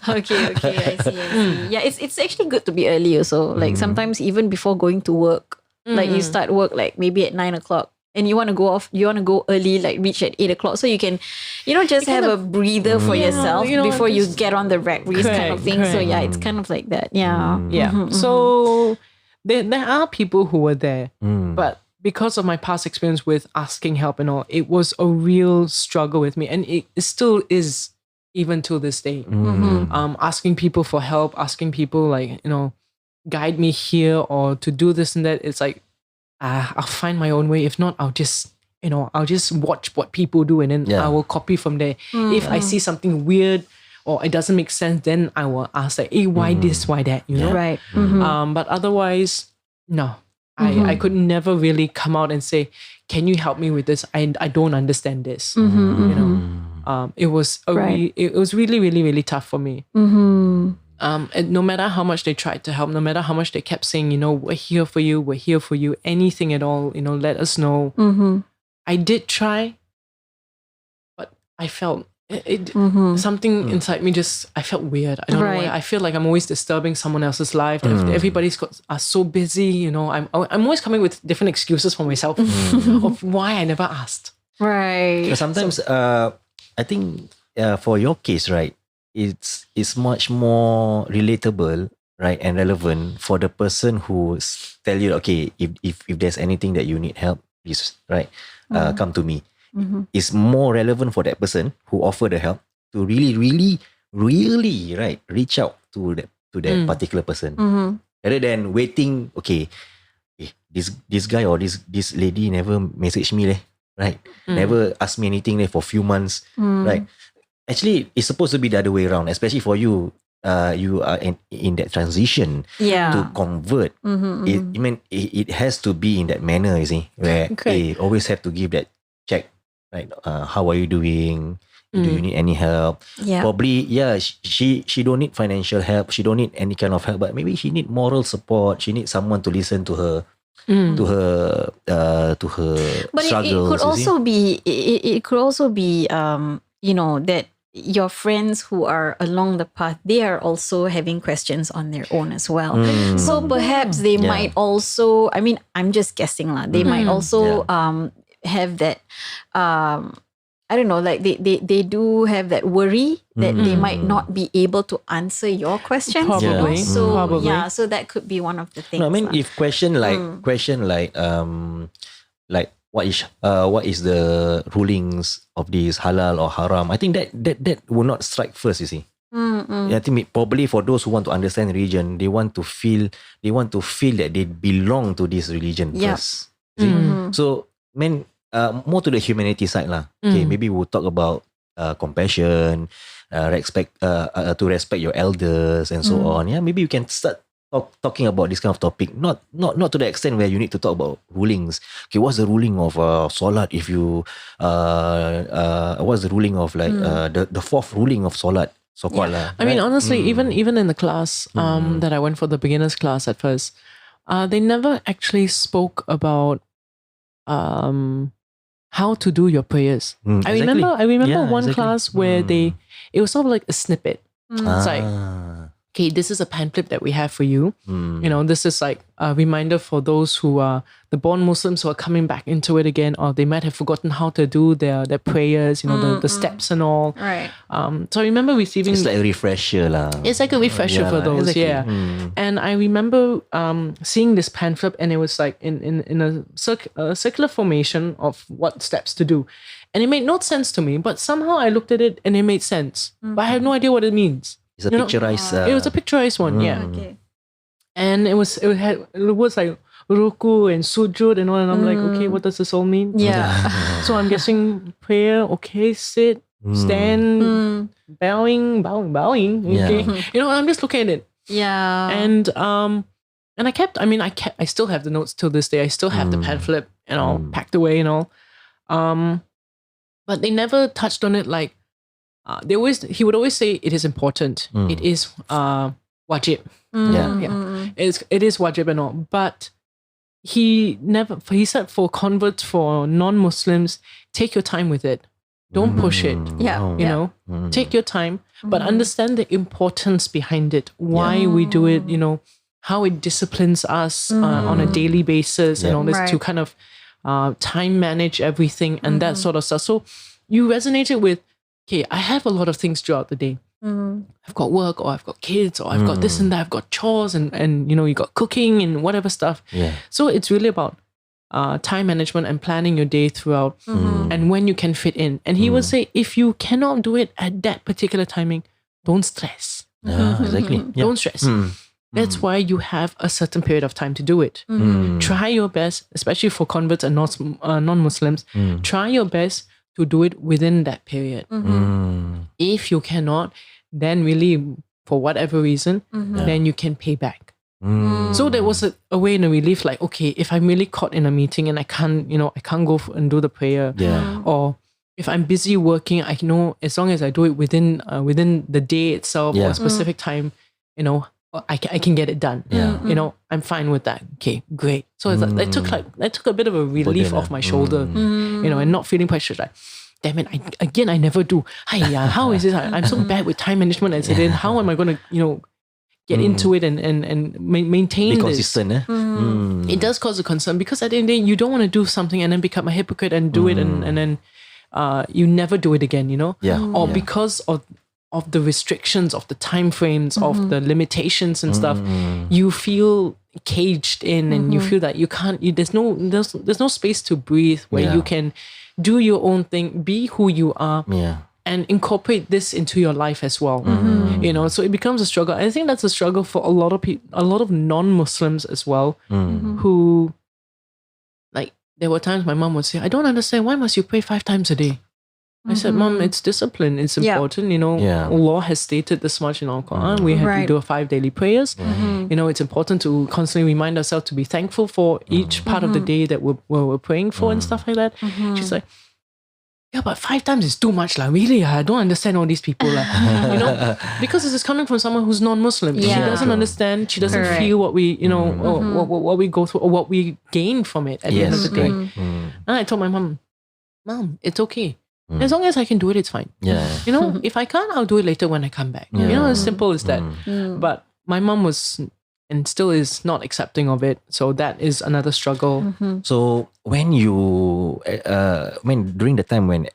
I see. Yeah, it's actually good to be early also. Like sometimes even before going to work, like you start work like maybe at 9 o'clock. and you want to go early, like reach at 8 o'clock, so you can, just have a breather for yourself before you get on the rat race kind of thing. So yeah, it's kind of like that. Yeah. Yeah. So there are people who were there, but because of my past experience with asking help and all, it was a real struggle with me, and it still is even to this day. Asking people for help, asking people like, guide me here or to do this and that. It's like, I'll find my own way. If not, I'll just watch what people do, and then I will copy from there. If I see something weird or it doesn't make sense, then I will ask like, hey, why this, why that, Right. But otherwise, no. I could never really come out and say, can you help me with this? I don't understand this. It was it was really, really, really tough for me. And no matter how much they tried to help, no matter how much they kept saying, we're here for you, anything at all, let us know. I did try, but I felt something inside me I felt weird. I don't know why. I feel like I'm always disturbing someone else's life. Everybody's are so busy, I'm always coming with different excuses for myself of why I never asked. Right. But sometimes, I think for your case, right, it's much more relatable, right, and relevant for the person who tell you, okay, if there's anything that you need help, please, right, come to me. It's more relevant for that person who offer the help to really, really, really, right, reach out to that particular person, rather than waiting. Okay, this guy or this lady never message me leh, right? Never ask me anything leh for few months, right? Actually, it's supposed to be the other way around, especially for you. You are in that transition to convert. It has to be in that manner, you see, where they always have to give that check, right? How are you doing? Do you need any help? Probably, she don't need financial help. She don't need any kind of help, but maybe she need moral support. She needs someone to listen to her, to her but struggles. It could also be, that your friends who are along the path, they are also having questions on their own as well. So perhaps they might also, I'm just guessing lah. They might also have that, I don't know, like they do have that worry that they might not be able to answer your questions. Probably. So so that could be one of the things. No, if question like what is the rulings of this halal or haram? I think that will not strike first, you see. I think probably for those who want to understand religion, they want to feel that they belong to this religion first. See? So more to the humanity side lah. Okay, maybe we'll talk about compassion, respect to respect your elders and so on. Yeah, maybe you can start talking about this kind of topic, not to the extent where you need to talk about rulings. Okay, what's the ruling of solat? If you what's the ruling of the fourth ruling of solat? So honestly, even in the class that I went for, the beginners class at first, they never actually spoke about how to do your prayers. I remember one class where it was sort of like a snippet. It's like, okay, this is a pamphlet that we have for you. This is like a reminder for those who are the born Muslims who are coming back into it again, or they might have forgotten how to do their prayers, the steps and all. Right. So I remember receiving... It's like a refresher lah. It's like a refresher for those, exactly. And I remember seeing this pamphlet, and it was like in a circular formation of what steps to do. And it made no sense to me, but somehow I looked at it and it made sense. But I have no idea what it means. It's a picturized. It was a picturized one, Okay. And it was like ruku and sujud and all, and I'm like, okay, what does this all mean? Yeah. So I'm guessing prayer, okay, sit, stand, bowing. Okay. I'm just looking at it. Yeah. And I still have the notes till this day. I still have the pamphlet, packed away and all. But they never touched on it like. He would always say it is important. It is wajib. It is wajib and all. But he said for converts, for non-Muslims, take your time with it. Don't push it. Take your time, but understand the importance behind it. Why we do it, how it disciplines us on a daily basis and all this to kind of time manage everything and that sort of stuff. So you resonated with, okay, I have a lot of things throughout the day. I've got work, or I've got kids, or I've got this and that, I've got chores, and you got cooking and whatever stuff. Yeah. So it's really about time management and planning your day throughout and when you can fit in. And he would say, if you cannot do it at that particular timing, don't stress. Exactly. Yeah. Don't stress. That's why you have a certain period of time to do it. Try your best, especially for converts and non-Muslims, try your best to do it within that period. If you cannot, then really, for whatever reason, then you can pay back. So there was a way and a relief, like, okay, if I'm really caught in a meeting and I can't go and do the prayer, or if I'm busy working, I know as long as I do it within the day itself or a specific time, I can get it done. I'm fine with that. Okay, great. So it's like, that took a bit of a relief off my shoulder, and not feeling pressured. Like, damn it, I never do. Hiya, how is this? I'm so bad with time management. And so then how am I going to, get into it and maintain Be this? consistent. It does cause a concern, because at the end of the day, you don't want to do something and then become a hypocrite and do it and then you never do it again, or because of the restrictions, of the time frames, of the limitations and stuff, you feel caged in and you feel that you can't, there's no space to breathe where you can do your own thing, be who you are, and incorporate this into your life as well. So it becomes a struggle. I think that's a struggle for a lot of people, a lot of non-Muslims as well, who, like, there were times my mom would say, I don't understand, why must you pray 5 times a day? I said, Mom, it's discipline. It's important. Allah has stated this much in our Quran. We have to do 5 daily prayers. It's important to constantly remind ourselves to be thankful for each part of the day that we're praying for and stuff like that. She's like, yeah, but 5 times is too much, really. I don't understand all these people, because this is coming from someone who's non-Muslim. She doesn't understand. She doesn't feel what we, or what we go through or what we gain from it at the end of the day. And I told my mom, it's okay. As long as I can do it, it's fine. If I can't, I'll do it later when I come back. As simple as that. But my mom was and still is not accepting of it. So that is another struggle. So when during the time when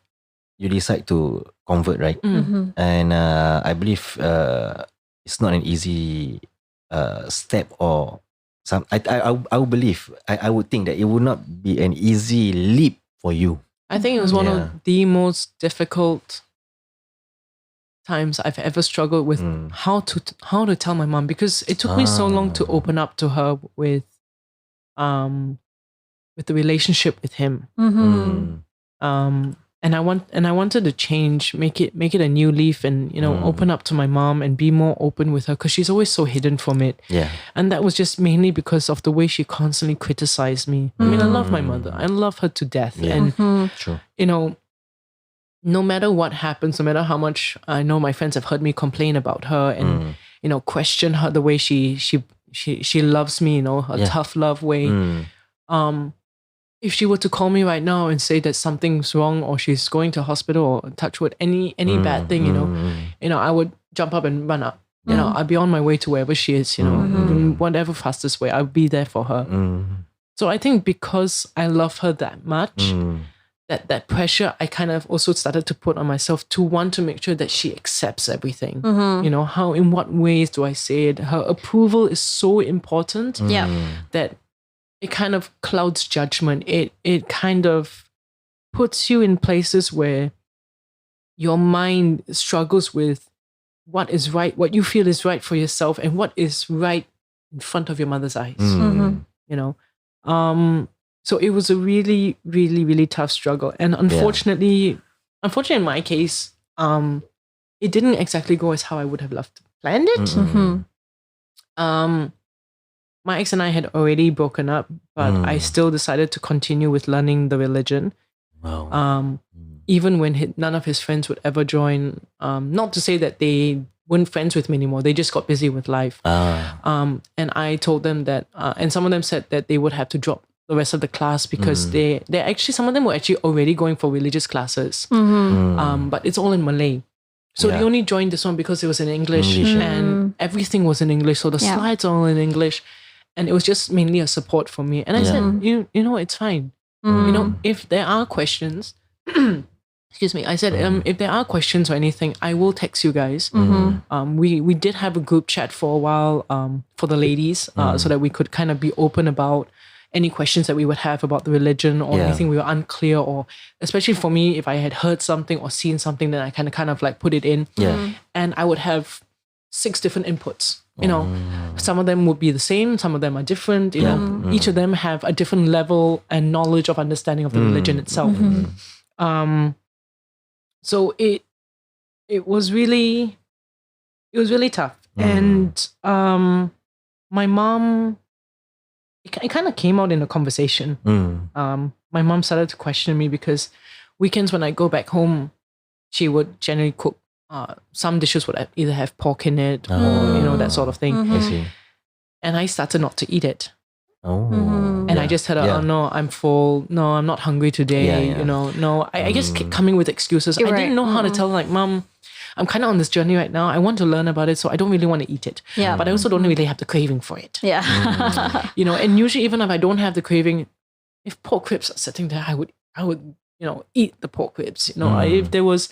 you decide to convert, right? And I believe it's not an easy step, or some. I would believe, I would think that it would not be an easy leap for you. I think it was one of the most difficult times I've ever struggled with how to tell my mom, because it took me so long to open up to her with the relationship with him. And I wanted to change, make it a new leaf, and open up to my mom and be more open with her, because she's always so hidden from it. And that was just mainly because of the way she constantly criticized me. I mean, I love my mother. I love her to death. And no matter what happens, no matter how much I know my friends have heard me complain about her and question her, the way she loves me, her tough love way. If she were to call me right now and say that something's wrong, or she's going to hospital, or touch wood, any bad thing, I would jump up and run up. I'd be on my way to wherever she is, in whatever fastest way, I'll be there for her. So I think because I love her that much, that pressure I kind of also started to put on myself to want to make sure that she accepts everything. How, in what ways do I say it? Her approval is so important that it kind of clouds judgment. It kind of puts you in places where your mind struggles with what is right, what you feel is right for yourself, and what is right in front of your mother's eyes. So it was a really, really, really tough struggle. And unfortunately in my case, it didn't exactly go as how I would have loved to planned it. My ex and I had already broken up, but I still decided to continue with learning the religion. Even when none of his friends would ever join. Not to say that they weren't friends with me anymore. They just got busy with life. And I told them that, and some of them said that they would have to drop the rest of the class because they actually, some of them were actually already going for religious classes. But it's all in Malay. So they only joined this one because it was in English. And everything was in English. So the slides are all in English. And it was just mainly a support for me. And I said, you know, it's fine. You know, if there are questions, excuse me, I said, if there are questions or anything, I will text you guys. We did have a group chat for a while for the ladies so that we could kind of be open about any questions that we would have about the religion or anything we were unclear, or especially for me, if I had heard something or seen something, then I kind of like put it in. And I would have 6 different inputs. You know, some of them would be the same, some of them are different. You know, each of them have a different level and knowledge of understanding of the religion itself. So it was really tough. And my mom, it kind of came out in a conversation. My mom started to question me because weekends when I go back home, she would generally cook. Some dishes would either have pork in it or, you know, that sort of thing. I see. And I started not to eat it. And I just said, oh no, I'm full. No, I'm not hungry today. You know, no. I just kept coming with excuses. I didn't know how to tell, like, Mom, I'm kind of on this journey right now. I want to learn about it, so I don't really want to eat it. But I also don't really have the craving for it. You know, and usually even if I don't have the craving, if pork ribs are sitting there, I would, you know, eat the pork ribs. You know, if there was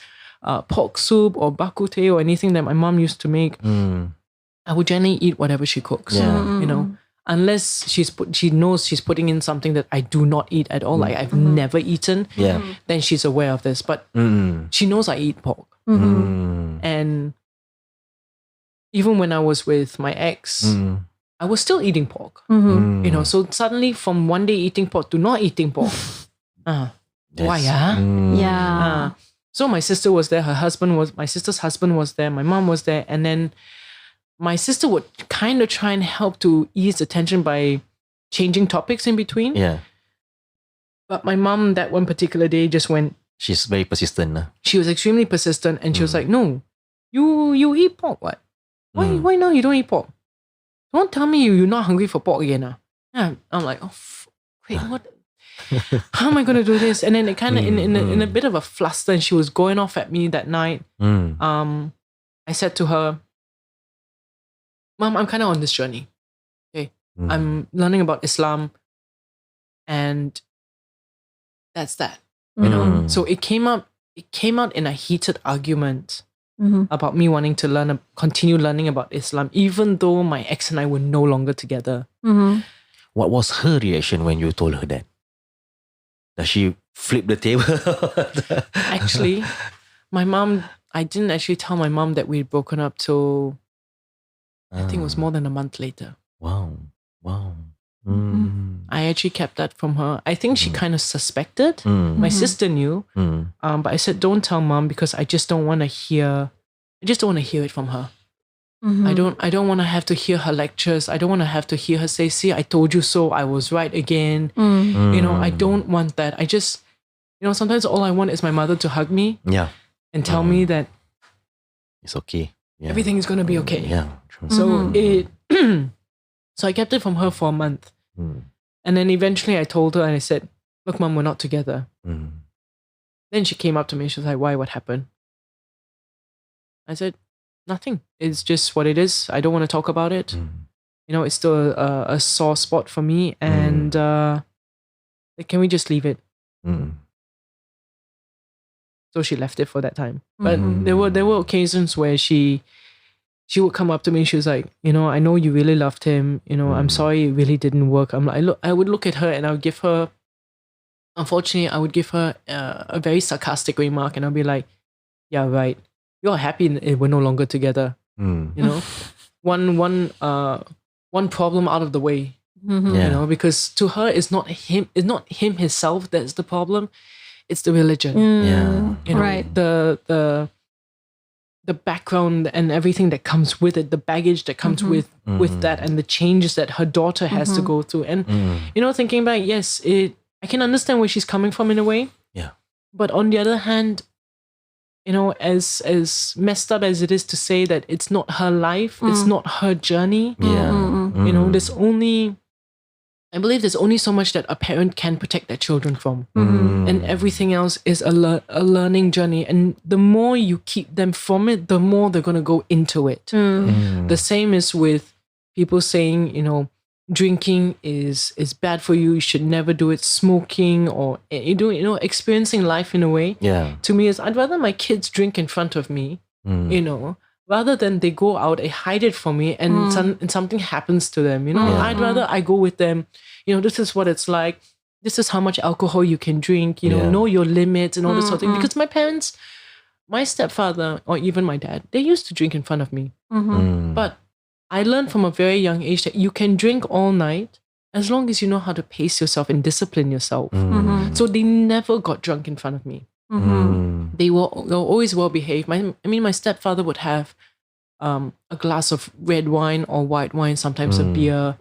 pork soup or bak kut teh or anything that my mom used to make, I would generally eat whatever she cooks. You know, unless she knows she's putting in something that I do not eat at all, like I've never eaten, then she's aware of this. But she knows I eat pork. And even when I was with my ex, I was still eating pork. You know, so suddenly from one day eating pork to not eating pork. Why? So my sister was there, my sister's husband was there, my mom was there, and then my sister would kind of try and help to ease the tension by changing topics in between. But my mom that one particular day just went. She's very persistent. She was extremely persistent, and she was like, "No, you eat pork, what? Why now you don't eat pork? Don't tell me you're not hungry for pork again." Yeah, I'm like, "Oh, wait, what? How am I going to do this?" And then it kind of in a bit of a fluster, and she was going off at me that night. I said to her, "Mom, I'm kind of on this journey. Okay, I'm learning about Islam, and that's that. You know." So it came out in a heated argument about me wanting to continue learning about Islam, even though my ex and I were no longer together. What was her reaction when you told her that? Does she flip the table? Actually, I didn't actually tell my mom that we'd broken up till I think it was more than a month later. Wow. I actually kept that from her. I think she kind of suspected. My sister knew. But I said, don't tell Mom because I just don't want to hear it from her. I don't want to have to hear her lectures. I don't want to have to hear her say, "See, I told you so. I was right again." You know, I don't want that. I just, you know, sometimes all I want is my mother to hug me. And tell me that it's okay. Everything is going to be okay. True. So so I kept it from her for a month. And then eventually I told her and I said, "Look, Mom, we're not together." Then she came up to me. She was like, "Why? What happened?" I said, "Nothing. It's just what it is. I don't want to talk about it. You know, it's still a sore spot for me. And can we just leave it?" So she left it for that time. But there were occasions where she would come up to me and she was like, "You know, I know you really loved him. You know, I'm sorry it really didn't work." I'm like, I would look at her and I would give her, unfortunately, I would give her a very sarcastic remark and I'll be like, "Yeah, right. You're happy we're no longer together." You know, one problem out of the way. You know, because to her it's not him himself that's the problem. It's the religion. You know, right. The background and everything that comes with it, the baggage that comes with that, and the changes that her daughter has to go through. And you know, thinking back, yes, I can understand where she's coming from in a way. But on the other hand, you know, as messed up as it is to say that it's not her life, it's not her journey. You know, I believe there's only so much that a parent can protect their children from. And everything else is a learning journey. And the more you keep them from it, the more they're going to go into it. The same is with people saying, you know, drinking is bad for you. You should never do it. Smoking or experiencing life in a way. Yeah. To me, is I'd rather my kids drink in front of me, rather than they go out, they hide it from me, and something happens to them. I'd rather I go with them. This is what it's like. This is how much alcohol you can drink. Know your limits and all this sort of thing. Because my parents, my stepfather, or even my dad, they used to drink in front of me. But I learned from a very young age that you can drink all night as long as you know how to pace yourself and discipline yourself. So they never got drunk in front of me. They were always well behaved. My stepfather would have a glass of red wine or white wine, sometimes a beer.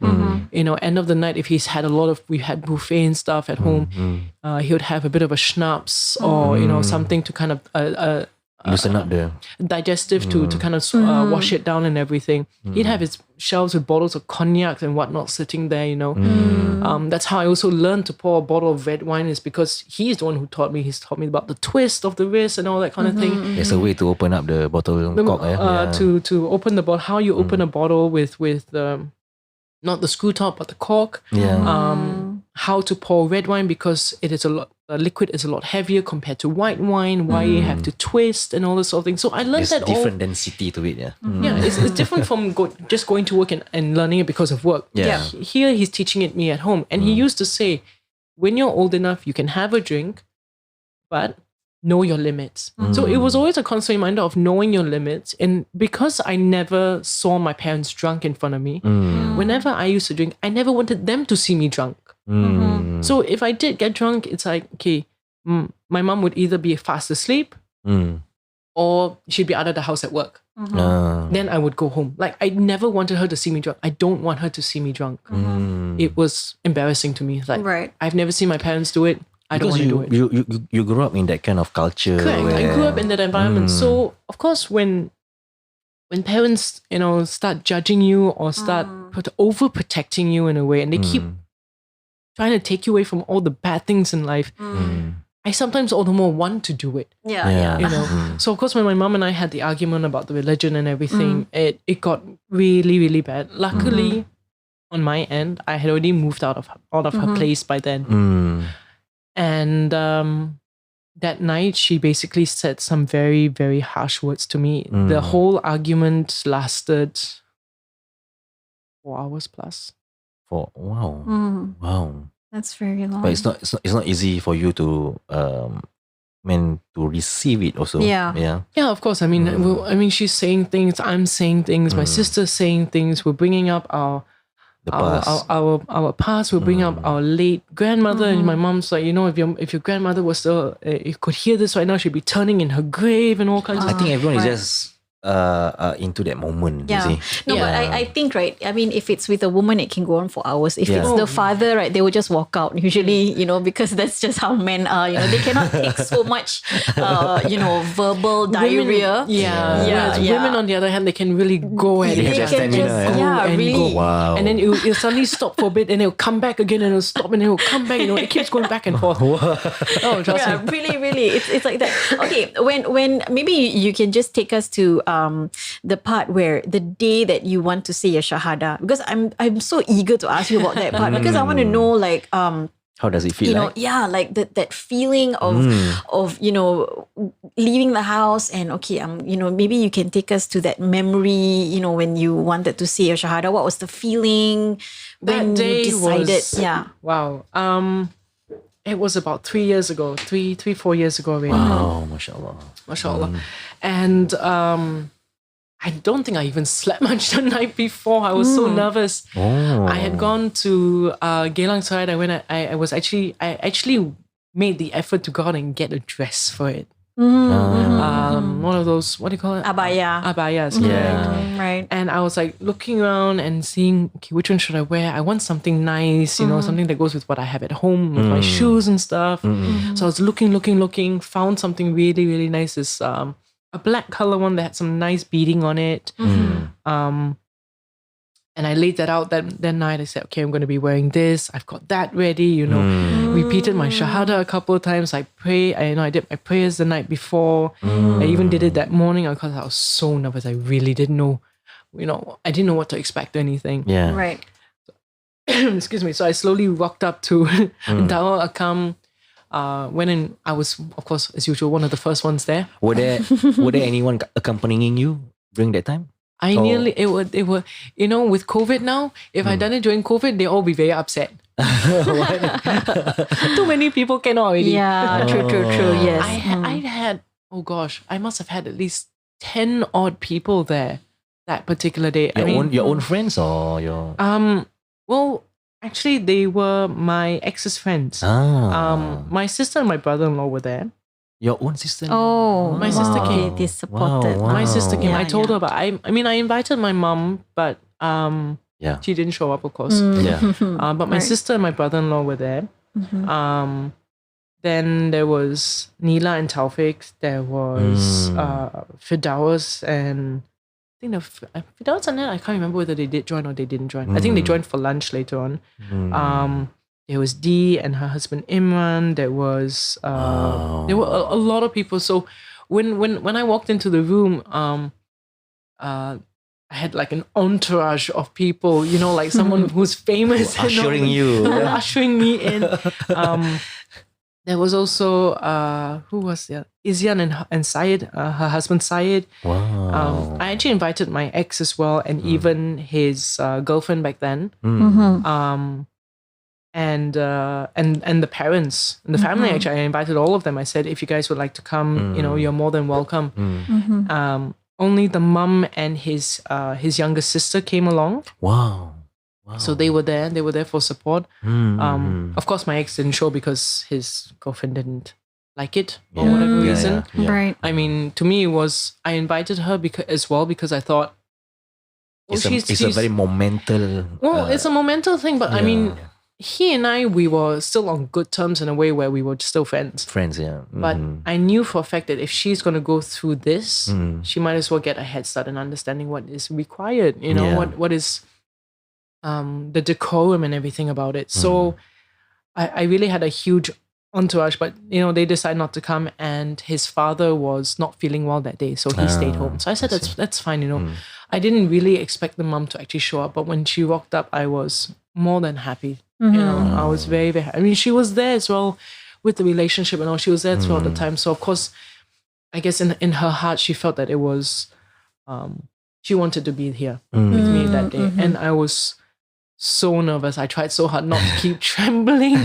End of the night, if we had buffet and stuff at home, he would have a bit of a schnapps or something to kind of loosen up the digestive to kind of wash it down and everything. He'd have his shelves with bottles of cognac and whatnot sitting there. That's how I also learned to pour a bottle of red wine, is because he's the one who taught me. He's taught me about the twist of the wrist and all that kind of thing. There's a way to open up the bottle cork. To open the bottle, how you open a bottle with not the screw top but the cork. How to pour red wine, because it is liquid is a lot heavier compared to white wine. Why you have to twist and all this sort of thing. So I learned There's that different density to it. it's different from just going to work and learning it because of work. Here he's teaching it me at home, and he used to say, when you're old enough, you can have a drink, but know your limits. So it was always a constant reminder of knowing your limits. And because I never saw my parents drunk in front of me, whenever I used to drink, I never wanted them to see me drunk. So if I did get drunk, it's like, okay, my mom would either be fast asleep or she'd be out of the house at work. Then I would go home. Like, I never wanted her to see me drunk. I don't want her to see me drunk. It was embarrassing to me. Like, I've never seen my parents do it. I don't want to do it. You grew up in that kind of culture. Correct. I grew up in that environment. So of course, when parents, start judging you or start overprotecting you in a way, and they keep trying to take you away from all the bad things in life, I sometimes all the more want to do it. So of course, when my mom and I had the argument about the religion and everything, it got really, really bad. Luckily, on my end, I had already moved out of her place by then. And that night, she basically said some very, very harsh words to me. The whole argument lasted 4 hours plus. Wow. That's very long. But it's not easy for you to to receive it also. Yeah, of course. I mean, she's saying things, I'm saying things, my sister's saying things. We're bringing up our past. We'll bring up our late grandmother, and my mom's like, if your grandmother was still, you could hear this right now, she'd be turning in her grave and all kinds of I think everyone is just into that moment. You see? But I think, right, I mean, if it's with a woman, it can go on for hours. If it's the father, right, they will just walk out usually, because that's just how men are. They cannot take so much, verbal diarrhea. Women, on the other hand, they can really go at it. Really. Wow. And then it'll suddenly stop for a bit, and it'll come back again, and it'll stop, and it'll come back. It keeps going back and forth. Trust me. Really, it's like that. Okay, when maybe you can just take us to the part where the day that you want to say your shahada, because I'm so eager to ask you about that part, because I want to know, like, how does it feel like? Like that feeling of leaving the house, and okay, maybe you can take us to that memory, when you wanted to say your shahada. What was the feeling when you decided? Wow. It was about 3 years ago, 4 years ago already. Wow, mashallah. And I don't think I even slept much the night before. I was so nervous. I had gone to Geylang Serai. I actually made the effort to go out and get a dress for it. One of those, what do you call it? Abayas. Right. And I was like looking around and seeing, okay, which one should I wear? I want something nice, something that goes with what I have at home, with my shoes and stuff. So I was looking, found something really, really nice. It's a black color one that had some nice beading on it. And I laid that out that night. I said, okay, I'm going to be wearing this. I've got that ready, Repeated my shahada a couple of times. I did my prayers the night before. I even did it that morning because I was so nervous. I really didn't know, I didn't know what to expect or anything. Yeah. Right. excuse me. So I slowly walked up to Dao Akam. Went in. I was, of course, as usual, one of the first ones there. Were there anyone accompanying you during that time? I nearly it would with COVID now. If I'd done it during COVID, they all be very upset. Too many people cannot already. Yeah, true. Yes. I had, oh gosh, I must have had at least 10 odd people there that particular day. Your own friends or your? Well, actually, they were my ex's friends. My sister and my brother-in-law were there. Your own sister? Oh, My sister came. They supported. Wow. My sister came. Yeah, I told her, but I invited my mom, but she didn't show up, of course. Yeah. But my sister and my brother-in-law were there. Then there was Neela and Taufik. There was Firdaus and I think Firdaus and Nat, I can't remember whether they did join or they didn't join. I think they joined for lunch later on. There was Dee and her husband Imran. There was there were a lot of people. So when I walked into the room, I had like an entourage of people, like someone who's famous. Ushering you. Ushering me in. There was also, who was there? Izyan and Syed, her husband Syed. Wow. I actually invited my ex as well and even his girlfriend back then. And the parents and the family, actually, I invited all of them. I said, if you guys would like to come, you're more than welcome. Only the mum and his younger sister came along. Wow. So they were there. They were there for support. Of course, my ex didn't show because his girlfriend didn't like it for whatever reason. Right. I mean, to me, I invited her because I thought, It's a very momental. Well, it's a momental thing, but I mean, he and I, we were still on good terms in a way where we were still friends. Friends, yeah. But I knew for a fact that if she's going to go through this, she might as well get a head start in understanding what is required, what is the decorum and everything about it. So I really had a huge entourage, but they decided not to come, and his father was not feeling well that day, so he stayed home. So I said that's fine. I didn't really expect the mom to actually show up, but when she walked up, I was more than happy. I was very, very happy. I mean, she was there as well with the relationship and all. She was there throughout the time. So of course, I guess in her heart, she felt that it was she wanted to be here with me that day, and I was so nervous. I tried so hard not to keep trembling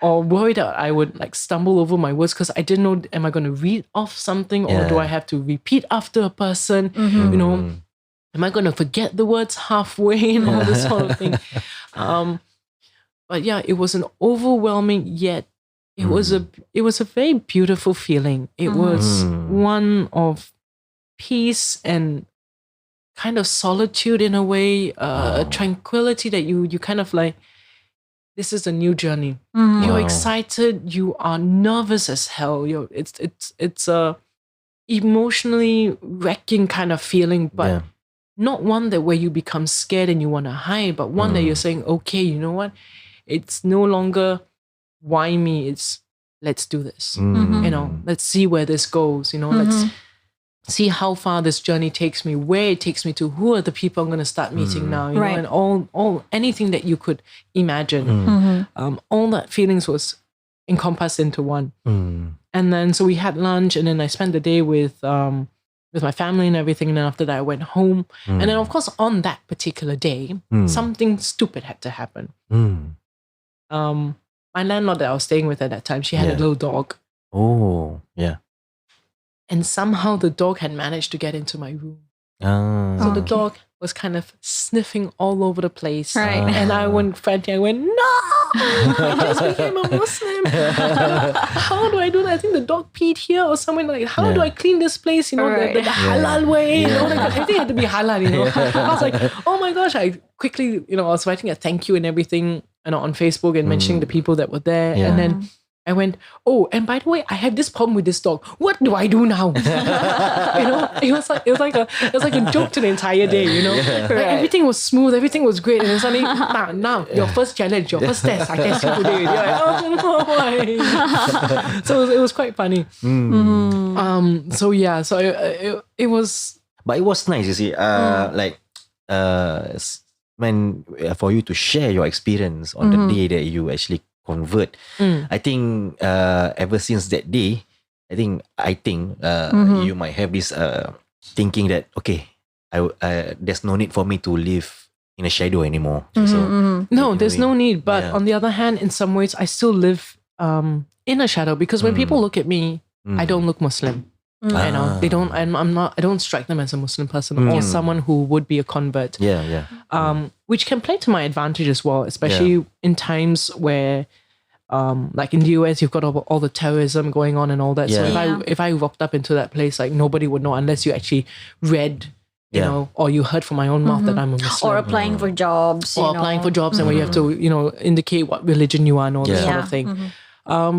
or worried that I would like stumble over my words because I didn't know, am I going to read off something or do I have to repeat after a person? Am I going to forget the words halfway and all this sort of thing? But yeah, it was an overwhelming yet it was a very beautiful feeling. It was one of peace and kind of solitude in a way, a tranquility that you kind of like, this is a new journey. You're excited, you are nervous as hell. It's a emotionally wrecking kind of feeling, but not one that where you become scared and you want to hide, but one that you're saying, okay, you know what? It's no longer why me, it's let's do this. Let's see where this goes, let's see how far this journey takes me, where it takes me to, who are the people I'm going to start meeting now, you know, and all anything that you could imagine. All that feelings was encompassed into one. And then so we had lunch, and then I spent the day with my family and everything. And then after that, I went home. And then of course, on that particular day, something stupid had to happen. My landlord that I was staying with at that time, she had a little dog. Oh, yeah. And somehow the dog had managed to get into my room. So the dog was kind of sniffing all over the place. And I went frantic. I went, no! I just became a Muslim. How do I do that? I think the dog peed here or something like that. How do I clean this place? The halal way. Everything had to be halal, I was like, oh my gosh. I quickly, I was writing a thank you and everything on Facebook and mentioning the people that were there. And then I went, oh, and by the way, I have this problem with this dog. What do I do now? It was like a joke to the entire day. Like everything was smooth, everything was great, and then suddenly, now your first challenge, your first test, I test you today. You're like, oh my! So it was quite funny. So it was. But it was nice, you see. for you to share your experience on the day that you actually convert. I think ever since that day, I think you might have this thinking that okay, there's no need for me to live in a shadow anymore. So no, there's no need. But on the other hand, in some ways, I still live in a shadow because when people look at me, I don't look Muslim. You know, they don't. I don't strike them as a Muslim person or someone who would be a convert. Which can play to my advantage as well, especially in times where, like in the US, you've got all the terrorism going on and all that. So if I walked up into that place, like nobody would know unless you actually read, you know, or you heard from my own mouth that I'm a Muslim. Or applying for jobs. Or applying for jobs, and where you have to, you know, indicate what religion you are and all this sort of thing.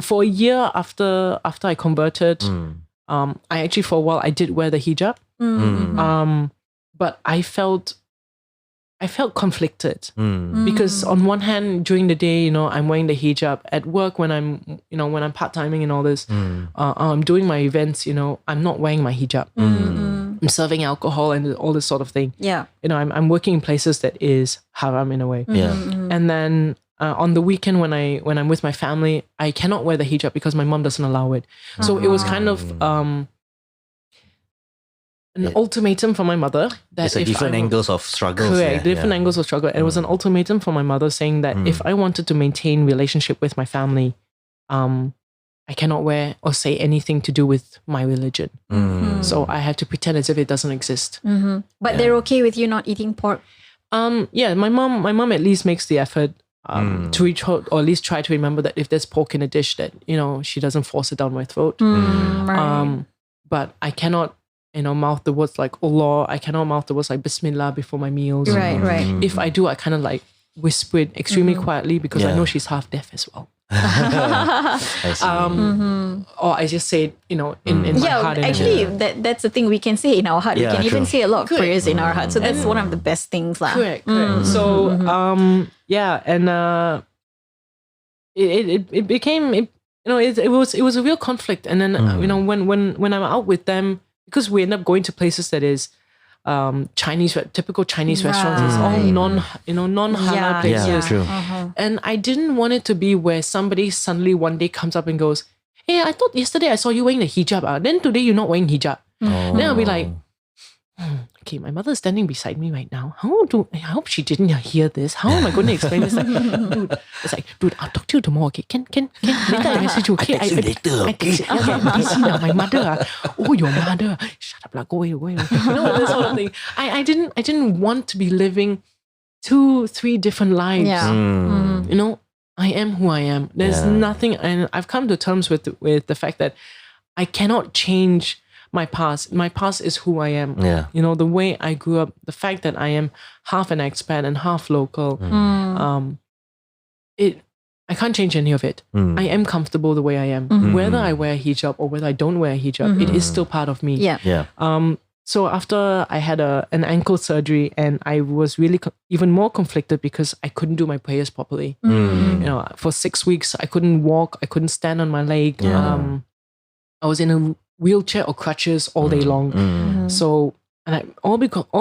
For a year after I converted. I actually, for a while, I did wear the hijab. But I felt conflicted because on one hand, during the day, you know, I'm wearing the hijab. At work, when I'm part-timing and all this, I'm doing my events, you know, I'm not wearing my hijab. I'm serving alcohol and all this sort of thing. Yeah. You know, I'm working in places that is haram in a way. And then on the weekend when I'm with my family, I cannot wear the hijab because my mom doesn't allow it. So it was kind of an ultimatum from my mother that it's different angles of struggles. Correct, different angles of struggle. And it was an ultimatum from my mother saying that if I wanted to maintain relationship with my family, I cannot wear or say anything to do with my religion. So I have to pretend as if it doesn't exist. But they're okay with you not eating pork? Yeah, my mom at least makes the effort to reach out, or at least try to remember that if there's pork in a dish, that, you know, she doesn't force it down my throat. But I cannot, you know, mouth the words like Allah. I cannot mouth the words like Bismillah before my meals. Right. If I do, I kind of like whisper it extremely quietly because I know she's half deaf as well. I see. Or I just say it, you know, in my heart. Actually, that's the thing we can say in our heart. We can even say a lot of prayers in our heart. So that's one of the best things. Correct. So, and it became, you know, it was a real conflict. And then, you know, when I'm out with them, because we end up going to places that is typical Chinese restaurants. It's all non-halal places. And I didn't want it to be where somebody suddenly one day comes up and goes, hey, I thought yesterday I saw you wearing the hijab. Then today you're not wearing hijab. Then I'll be like, okay, my mother is standing beside me right now. I hope she didn't hear this. How am I going to explain this? Dude, I'll talk to you tomorrow. Okay, can later I message you. Okay, I text you later. Okay. I'm busy now. My mother. Oh, your mother. Shut up, go away. You know, this sort of thing. I didn't want to be living 2-3 different lives. You know, I am who I am. There's nothing, and I've come to terms with the fact that I cannot change my past. My past is who I am. You know, the way I grew up, the fact that I am half an expat and half local, I can't change any of it. I am comfortable the way I am. Whether I wear a hijab or whether I don't wear a hijab, it is still part of me. So after I had an ankle surgery, and I was really even more conflicted because I couldn't do my prayers properly. You know, for 6 weeks, I couldn't walk. I couldn't stand on my leg. I was in a wheelchair or crutches all day long. So, and all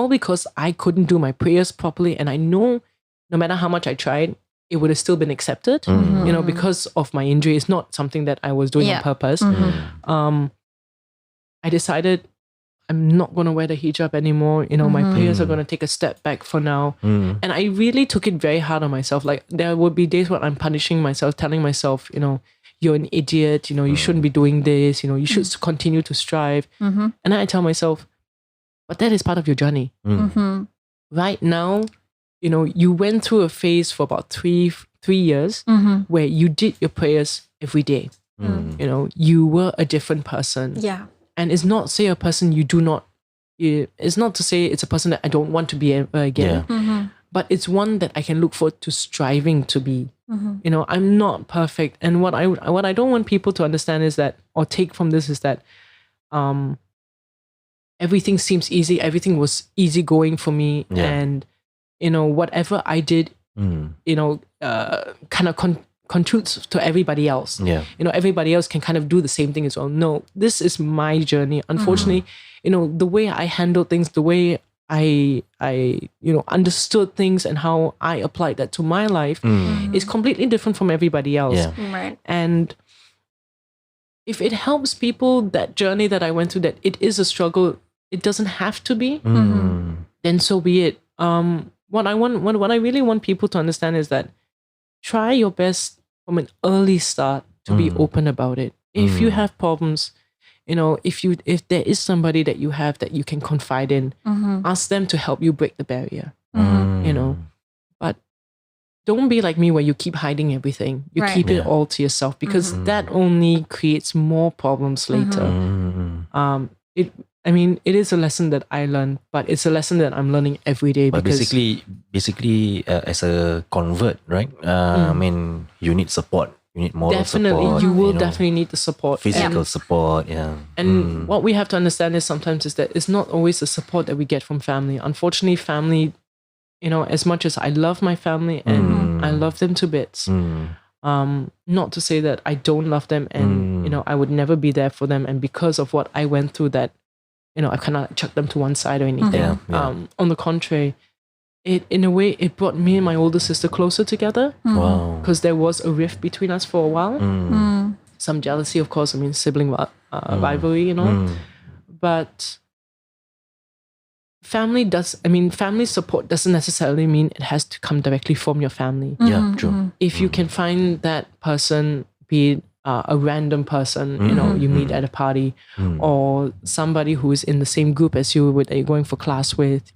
because I couldn't do my prayers properly, and I know no matter how much I tried, it would have still been accepted. You know, because of my injury. It's not something that I was doing on purpose. I decided I'm not going to wear the hijab anymore. You know, my prayers are going to take a step back for now. And I really took it very hard on myself. Like, there would be days where I'm punishing myself, telling myself, you know, you're an idiot, you know, you shouldn't be doing this, you know, you should continue to strive. And then I tell myself, but that is part of your journey. Right now, you know, you went through a phase for about three years where you did your prayers every day. You know, you were a different person. And it's not say a person you do not, it's not to say it's a person that I don't want to be ever again. But it's one that I can look forward to striving to be. You know, I'm not perfect. And what I don't want people to understand is that, or take from this, is that everything seems easy. Everything was easy going for me. And, you know, whatever I did, you know, kind of contributes to everybody else. You know, everybody else can kind of do the same thing as well. No, this is my journey. Unfortunately, you know, the way I handled things, the way understood things and how I applied that to my life is completely different from everybody else. Yeah. Right. And if it helps people, that journey that I went through, that it is a struggle, it doesn't have to be, then so be it. What I really want people to understand is that try your best from an early start to be open about it. If you have problems, if there is somebody that you have that you can confide in, ask them to help you break the barrier. But don't be like me where you keep hiding everything. You Right. keep it all to yourself, because that only creates more problems later. It is a lesson that I learned, but it's a lesson that I'm learning every day. But because basically, as a convert, right? I mean, you need support. You need moral definitely, support. you will definitely need the support. Physical support, yeah. And what we have to understand is sometimes is that it's not always the support that we get from family. Unfortunately, family, as much as I love my family and I love them to bits, not to say that I don't love them and, I would never be there for them. And because of what I went through, that, I cannot chuck them to one side or anything. Yeah. On the contrary, in a way, it brought me and my older sister closer together. Wow. Because there was a rift between us for a while. Some jealousy, of course. I mean, sibling rivalry, But family support doesn't necessarily mean it has to come directly from your family. Yeah, true. If you can find that person, be it a random person, you meet at a party, or somebody who is in the same group as you, that you're going for class with,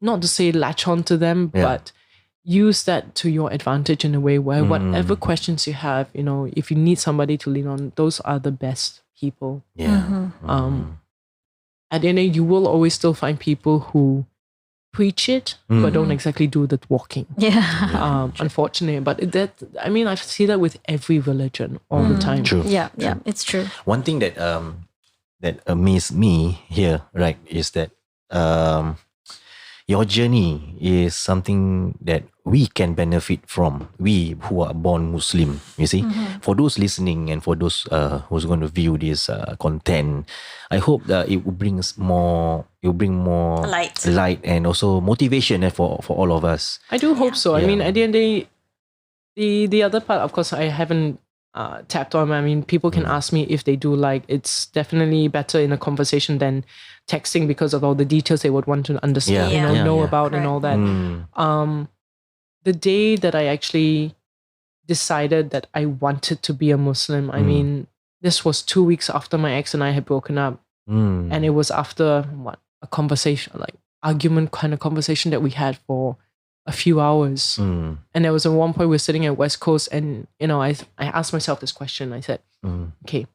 not to say latch on to them, but use that to your advantage in a way where whatever questions you have, if you need somebody to lean on, those are the best people. Yeah. At the end of the day, you will always still find people who preach it, but don't exactly do the walking. Yeah. Unfortunately, but I see that with every religion all the time. True. Yeah, it's true. One thing that amazed me here, right, is that your journey is something that we can benefit from. We who are born Muslim, you see. For those listening and for those who's going to view this content, I hope that it will bring more light and also motivation for all of us. I do hope so. I Yeah. mean, at the end of the day, the other part, of course, I haven't tapped on. I mean, people can ask me if they do like. It's definitely better in a conversation than texting, because of all the details they would want to understand, know about and all that. The day that I actually decided that I wanted to be a Muslim, I mean, this was 2 weeks after my ex and I had broken up. And it was after a conversation, like argument kind of conversation that we had for a few hours. And there was at one point we were sitting at West Coast, and I asked myself this question. I said, okay,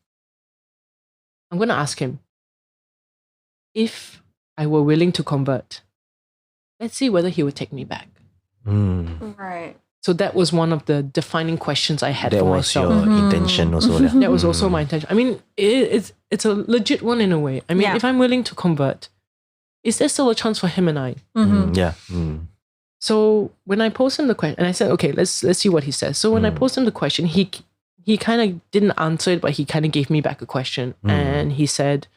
I'm going to ask him, if I were willing to convert, let's see whether he would take me back. Right. So that was one of the defining questions I had That for was myself. your intention also. That was also my intention. I mean, it's a legit one in a way. I mean, if I'm willing to convert, is there still a chance for him and I? So when I posed him the question, and I said, okay, let's see what he says. So when I posed him the question, he kind of didn't answer it, but he kind of gave me back a question. And he said,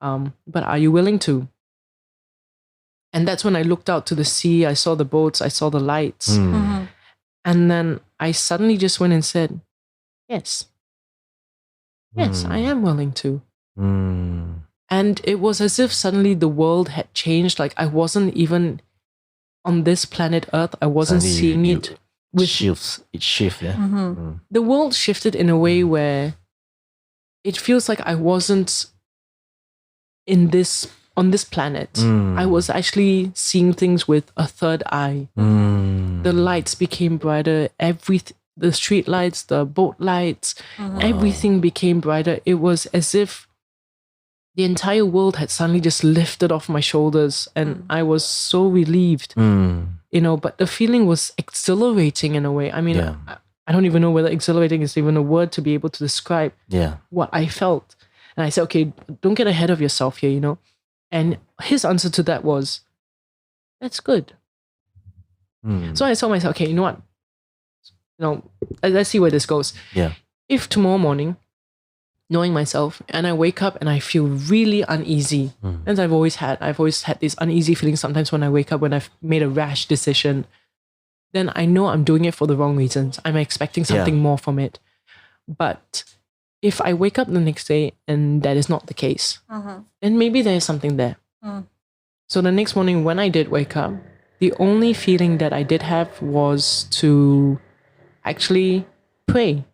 but are you willing to? And that's when I looked out to the sea. I saw the boats. I saw the lights. And then I suddenly just went and said, yes. Yes, I am willing to. And it was as if suddenly the world had changed. Like I wasn't even on this planet Earth. I wasn't Suddenly seeing it. It shifts. Yeah. The world shifted in a way where it feels like I wasn't on this planet. I was actually seeing things with a third eye. The lights became brighter. The street lights, the boat lights, everything became brighter. It was as if the entire world had suddenly just lifted off my shoulders, and I was so relieved. But the feeling was exhilarating in a way. I mean, I don't even know whether exhilarating is even a word to be able to describe what I felt. And I said, okay, don't get ahead of yourself here, And his answer to that was, that's good. So I told myself, okay, you know what? Let's see where this goes. Yeah. If tomorrow morning knowing myself, and I wake up and I feel really uneasy. As I've always had this uneasy feeling sometimes when I wake up, when I've made a rash decision, then I know I'm doing it for the wrong reasons. I'm expecting something more from it. But if I wake up the next day and that is not the case, then maybe there's something there. So the next morning when I did wake up, the only feeling that I did have was to actually pray.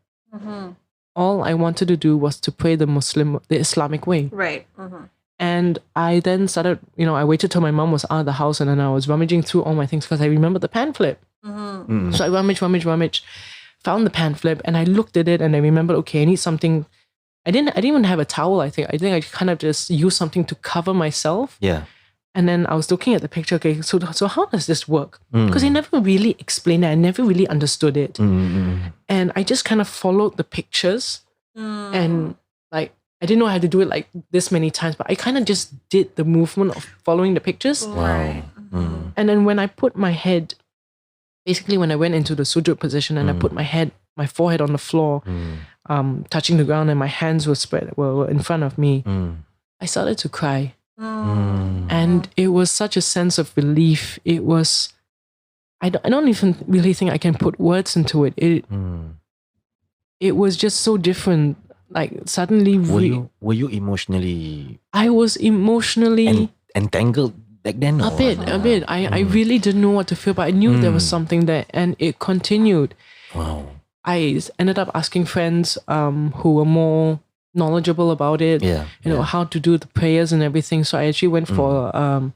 All I wanted to do was to pray the Islamic way. Right. And I then started, I waited till my mom was out of the house, and then I was rummaging through all my things because I remembered the pan flip. So I rummage, found the pan flip, and I looked at it and I remembered, okay, I need something. I didn't even have a towel, I think. I kind of just used something to cover myself. Yeah. And then I was looking at the picture, okay, so how does this work? Because I never really explained it. I never really understood it. And I just kind of followed the pictures. And like, I didn't know how to do it like this many times, but I kind of just did the movement of following the pictures. Wow. And then when I put my head, basically when I went into the sujood position and I put my forehead on the floor, touching the ground, and my hands were in front of me, I started to cry. And it was such a sense of relief. It was, I don't even really think I can put words into it. It was just so different. Like suddenly, were you emotionally? I was emotionally entangled back then. A bit. I really didn't know what to feel, but I knew there was something there, and it continued. Wow. I ended up asking friends who were more knowledgeable about it, how to do the prayers and everything. So I actually went for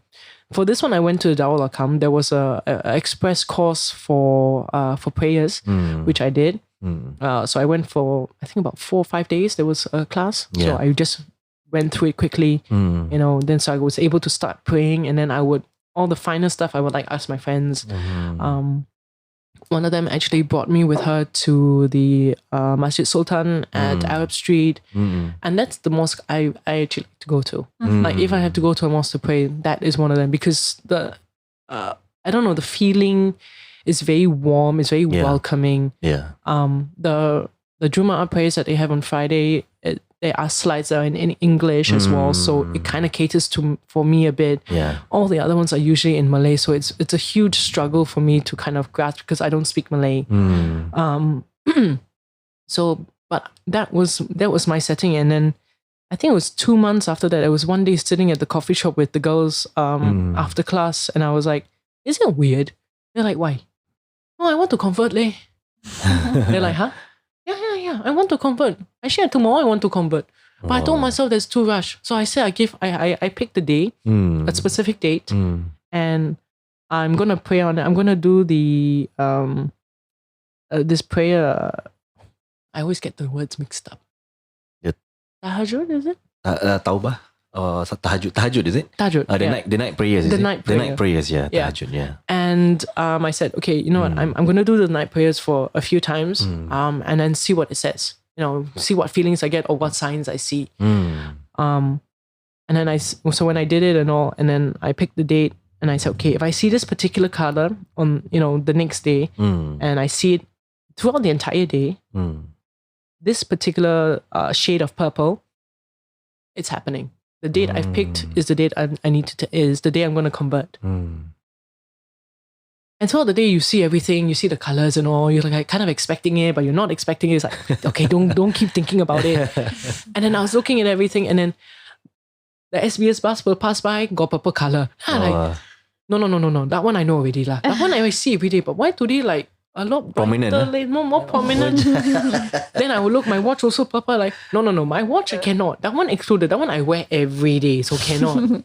this one. I went to Darul Arqam. There was a express course for prayers, which I did. So I went for, I think, about 4 or 5 days. There was a class, so I just went through it quickly. Then so I was able to start praying, and then all the finer stuff I would like ask my friends. One of them actually brought me with her to the Masjid Sultan at Arab Street. And that's the mosque I actually like to go to. Like if I have to go to a mosque to pray, that is one of them, because I don't know, the feeling is very warm, it's very welcoming. The Jumu'ah prayers that they have on Friday, there are slides that are in English as well, so it kind of caters for me a bit. All the other ones are usually in Malay, so it's a huge struggle for me to kind of grasp because I don't speak Malay. But that was my setting, and then I think it was 2 months after that. I was one day sitting at the coffee shop with the girls after class, and I was like, "Is it weird?" They're like, "Why?" "Oh, I want to convert, leh." They're like, "Huh?" Yeah, I want to convert. Actually, tomorrow I want to convert. But I told myself there's too rush. So I said I picked a day, a specific date, and I'm gonna pray on it. I'm gonna do the this prayer. I always get the words mixed up. Tahajjud, is it? Taubah or tahajjud, is it? Tahajjud. The night prayers. The night prayers, yeah. Tahajjud, yeah. And I said, okay, you know what? I'm gonna do the night prayers for a few times, and then see what it says. See what feelings I get or what signs I see. And then so when I did it and all, and then I picked the date, and I said, okay, if I see this particular color on the next day, and I see it throughout the entire day, this particular shade of purple, it's happening. The date I've picked is the date I need is the day I'm going to convert. And throughout the day, you see everything, you see the colors and all. You're like kind of expecting it, but you're not expecting it. It's like, okay, don't keep thinking about it. And then I was looking at everything, and then the SBS bus will pass by, got purple color. Like, no, that one I know already lah. That one I see every day, but why today like a lot brighter, more prominent? Then I will look, my watch also purple. Like, no, my watch I cannot. That one excluded. That one I wear every day, so cannot.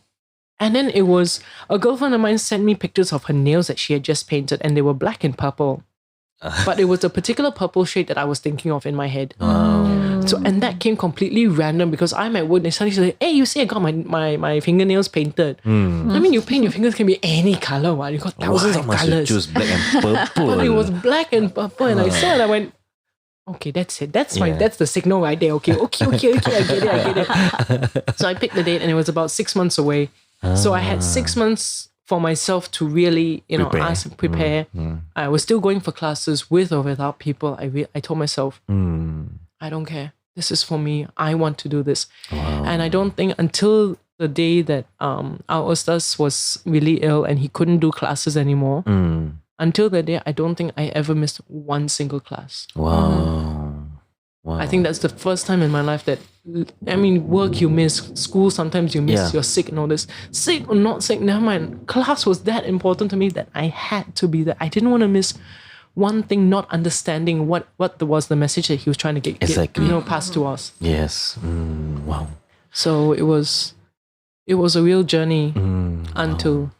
And then it was a girlfriend of mine sent me pictures of her nails that she had just painted, and they were black and purple. But it was a particular purple shade that I was thinking of in my head. So, and that came completely random because I'm at work and they suddenly say, hey, you see I got my fingernails painted. I mean, you paint your fingers can be any color. You got thousands of colors. You choose black and purple? But it was black and purple, and I saw it, I went, okay, that's it. That's the signal right there. Okay, I get it. So I picked the date, and it was about 6 months away. So I had 6 months for myself to really, prepare. I was still going for classes with or without people. I told myself, I don't care. this is for me. I want to do this. Wow. And I don't think until the day that our Ustaz was really ill and he couldn't do classes anymore, until that day, I don't think I ever missed one single class. Wow. Wow. I think that's the first time in my life that, I mean, work you miss, school sometimes you miss, you're sick and all this. Sick or not sick, never mind. Class was that important to me that I had to be there. I didn't want to miss one thing, not understanding what was the message that he was trying to get passed to us. Yes. Wow. So it was a real journey until...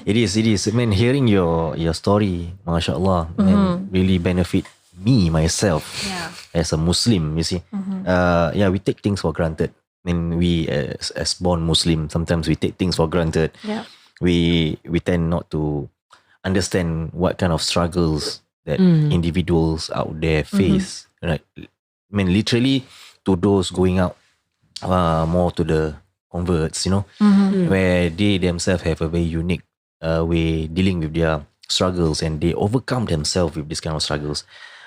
It is. I mean, hearing your story, mashallah, really benefit me myself as a Muslim. You see, we take things for granted. I mean, we as born Muslim, sometimes we take things for granted. Yeah. We tend not to understand what kind of struggles that individuals out there face. Right? I mean, literally, to those going out more to the converts, where they themselves have a very unique way dealing with their struggles, and they overcome themselves with this kind of struggles.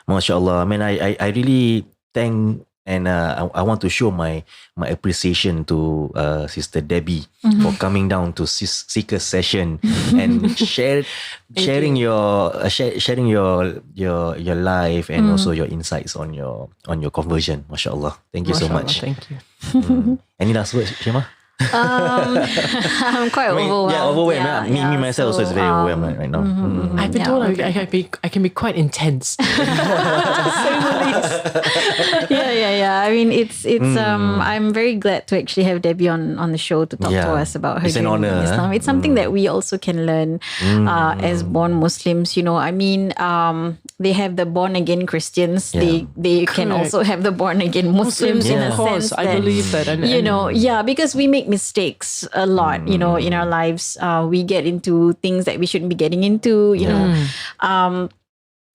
MashaAllah. I mean, I really thank and I want to show my appreciation to Sister Debbie for coming down to Seeker session and sharing your life and also your insights on your conversion. MashaAllah. Thank you so much. Thank you. Any last words, Shema? I'm quite overwhelmed. Yeah, overwhelmed. Me myself also is very overwhelmed right now. I've been told I can be quite intense. Yeah. I mean, it's I'm very glad to actually have Debbie on the show to talk to us about her journey in Islam. It's something that we also can learn as born Muslims. I mean, they have the born again Christians. They can also have the born again Muslims in a sense. I believe that. And, because we make mistakes a lot. In our lives, we get into things that we shouldn't be getting into.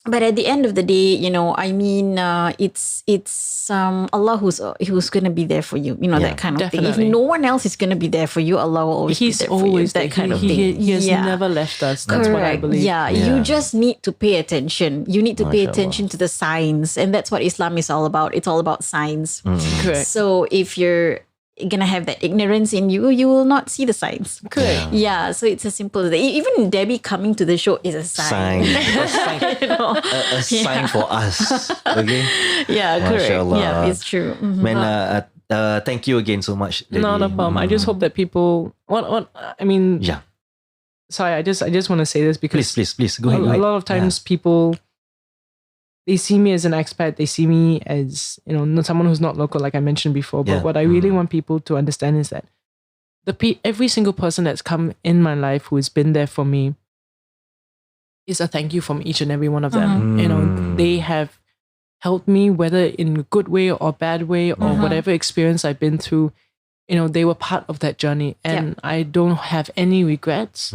But at the end of the day, I mean, it's Allah who's going to be there for you, that kind of thing. If no one else is going to be there for you, Allah will always be there for you. That kind of thing. He has never left us. That's what I believe. Yeah, you just need to pay attention. You need to pay attention to the signs. And that's what Islam is all about. It's all about signs. Correct. So if you're gonna have that ignorance in you, you will not see the signs. Correct. Yeah, so it's as simple as that. Even Debbie coming to the show is a sign. A sign for us. Okay. Yeah, correct. MashaAllah. Yeah, it's true. Man, thank you again so much, Debbie. Not a problem. I just hope that people. I mean. Yeah. Sorry, I just want to say this because please go ahead. A lot of times people, they see me as an expat. They see me as, someone who's not local, like I mentioned before. But what I really want people to understand is that every single person that's come in my life who has been there for me is a thank you from each and every one of them. They have helped me, whether in a good way or bad way or whatever experience I've been through. They were part of that journey, and I don't have any regrets.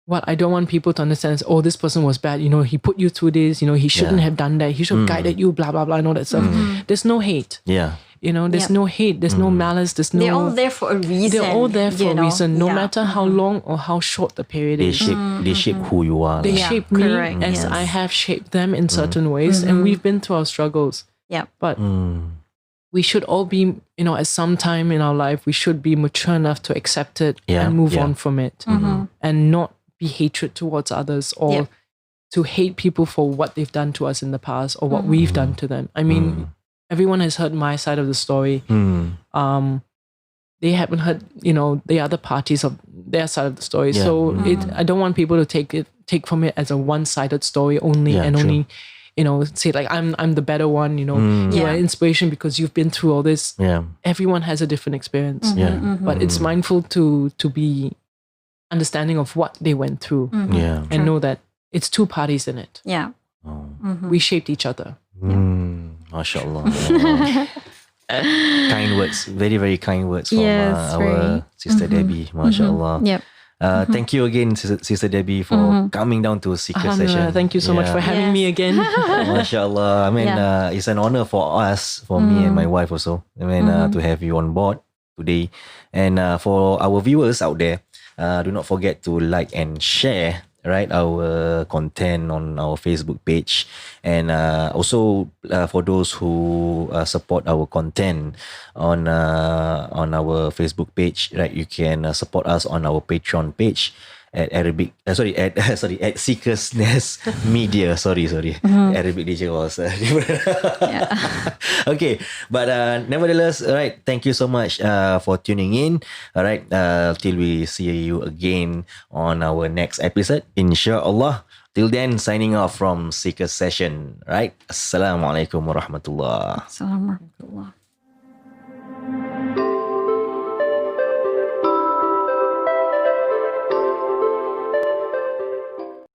What I don't want people to understand is, this person was bad. He put you through this. He shouldn't have done that. He should have guided you, blah, blah, blah, and all that stuff. There's no hate. Yeah. There's no hate. There's no malice. They're all there for a reason. They're all there for a reason, no matter how long or how short the period is. They shape who you are. They shape me as I have shaped them in certain ways. And we've been through our struggles. Yeah. But we should all be, at some time in our life, we should be mature enough to accept it and move on from it. And not be hatred towards others or to hate people for what they've done to us in the past or what we've done to them. I mean, everyone has heard my side of the story. They haven't heard, the other parties of their side of the story. Yeah. So I don't want people to take from it as a one-sided story only only, say like, I'm the better one, you are inspiration because you've been through all this. Yeah. Everyone has a different experience. But it's mindful to be understanding of what they went through and know that it's two parties in it. Yeah. We shaped each other. MashaAllah. Kind words, very, very kind words from our Sister Debbie. MashaAllah. Yep. Thank you again, Sister Debbie, for coming down to Seeker session. Thank you so much for having me again. MashaAllah. I mean, it's an honor for us, for me and my wife also. I mean, to have you on board today. And for our viewers out there, do not forget to like and share right, our content on our Facebook page, and also for those who support our content on our Facebook page, right, you can support us on our Patreon page at Arabic at Seekers Nest Media. Sorry. Arabic DJ was different. Okay, but nevertheless, all right, thank you so much for tuning in. All right, till we see you again on our next episode, inshallah. Till then, signing off from Seekers Session. Right, Assalamualaikum warahmatullah. Assalamualaikum.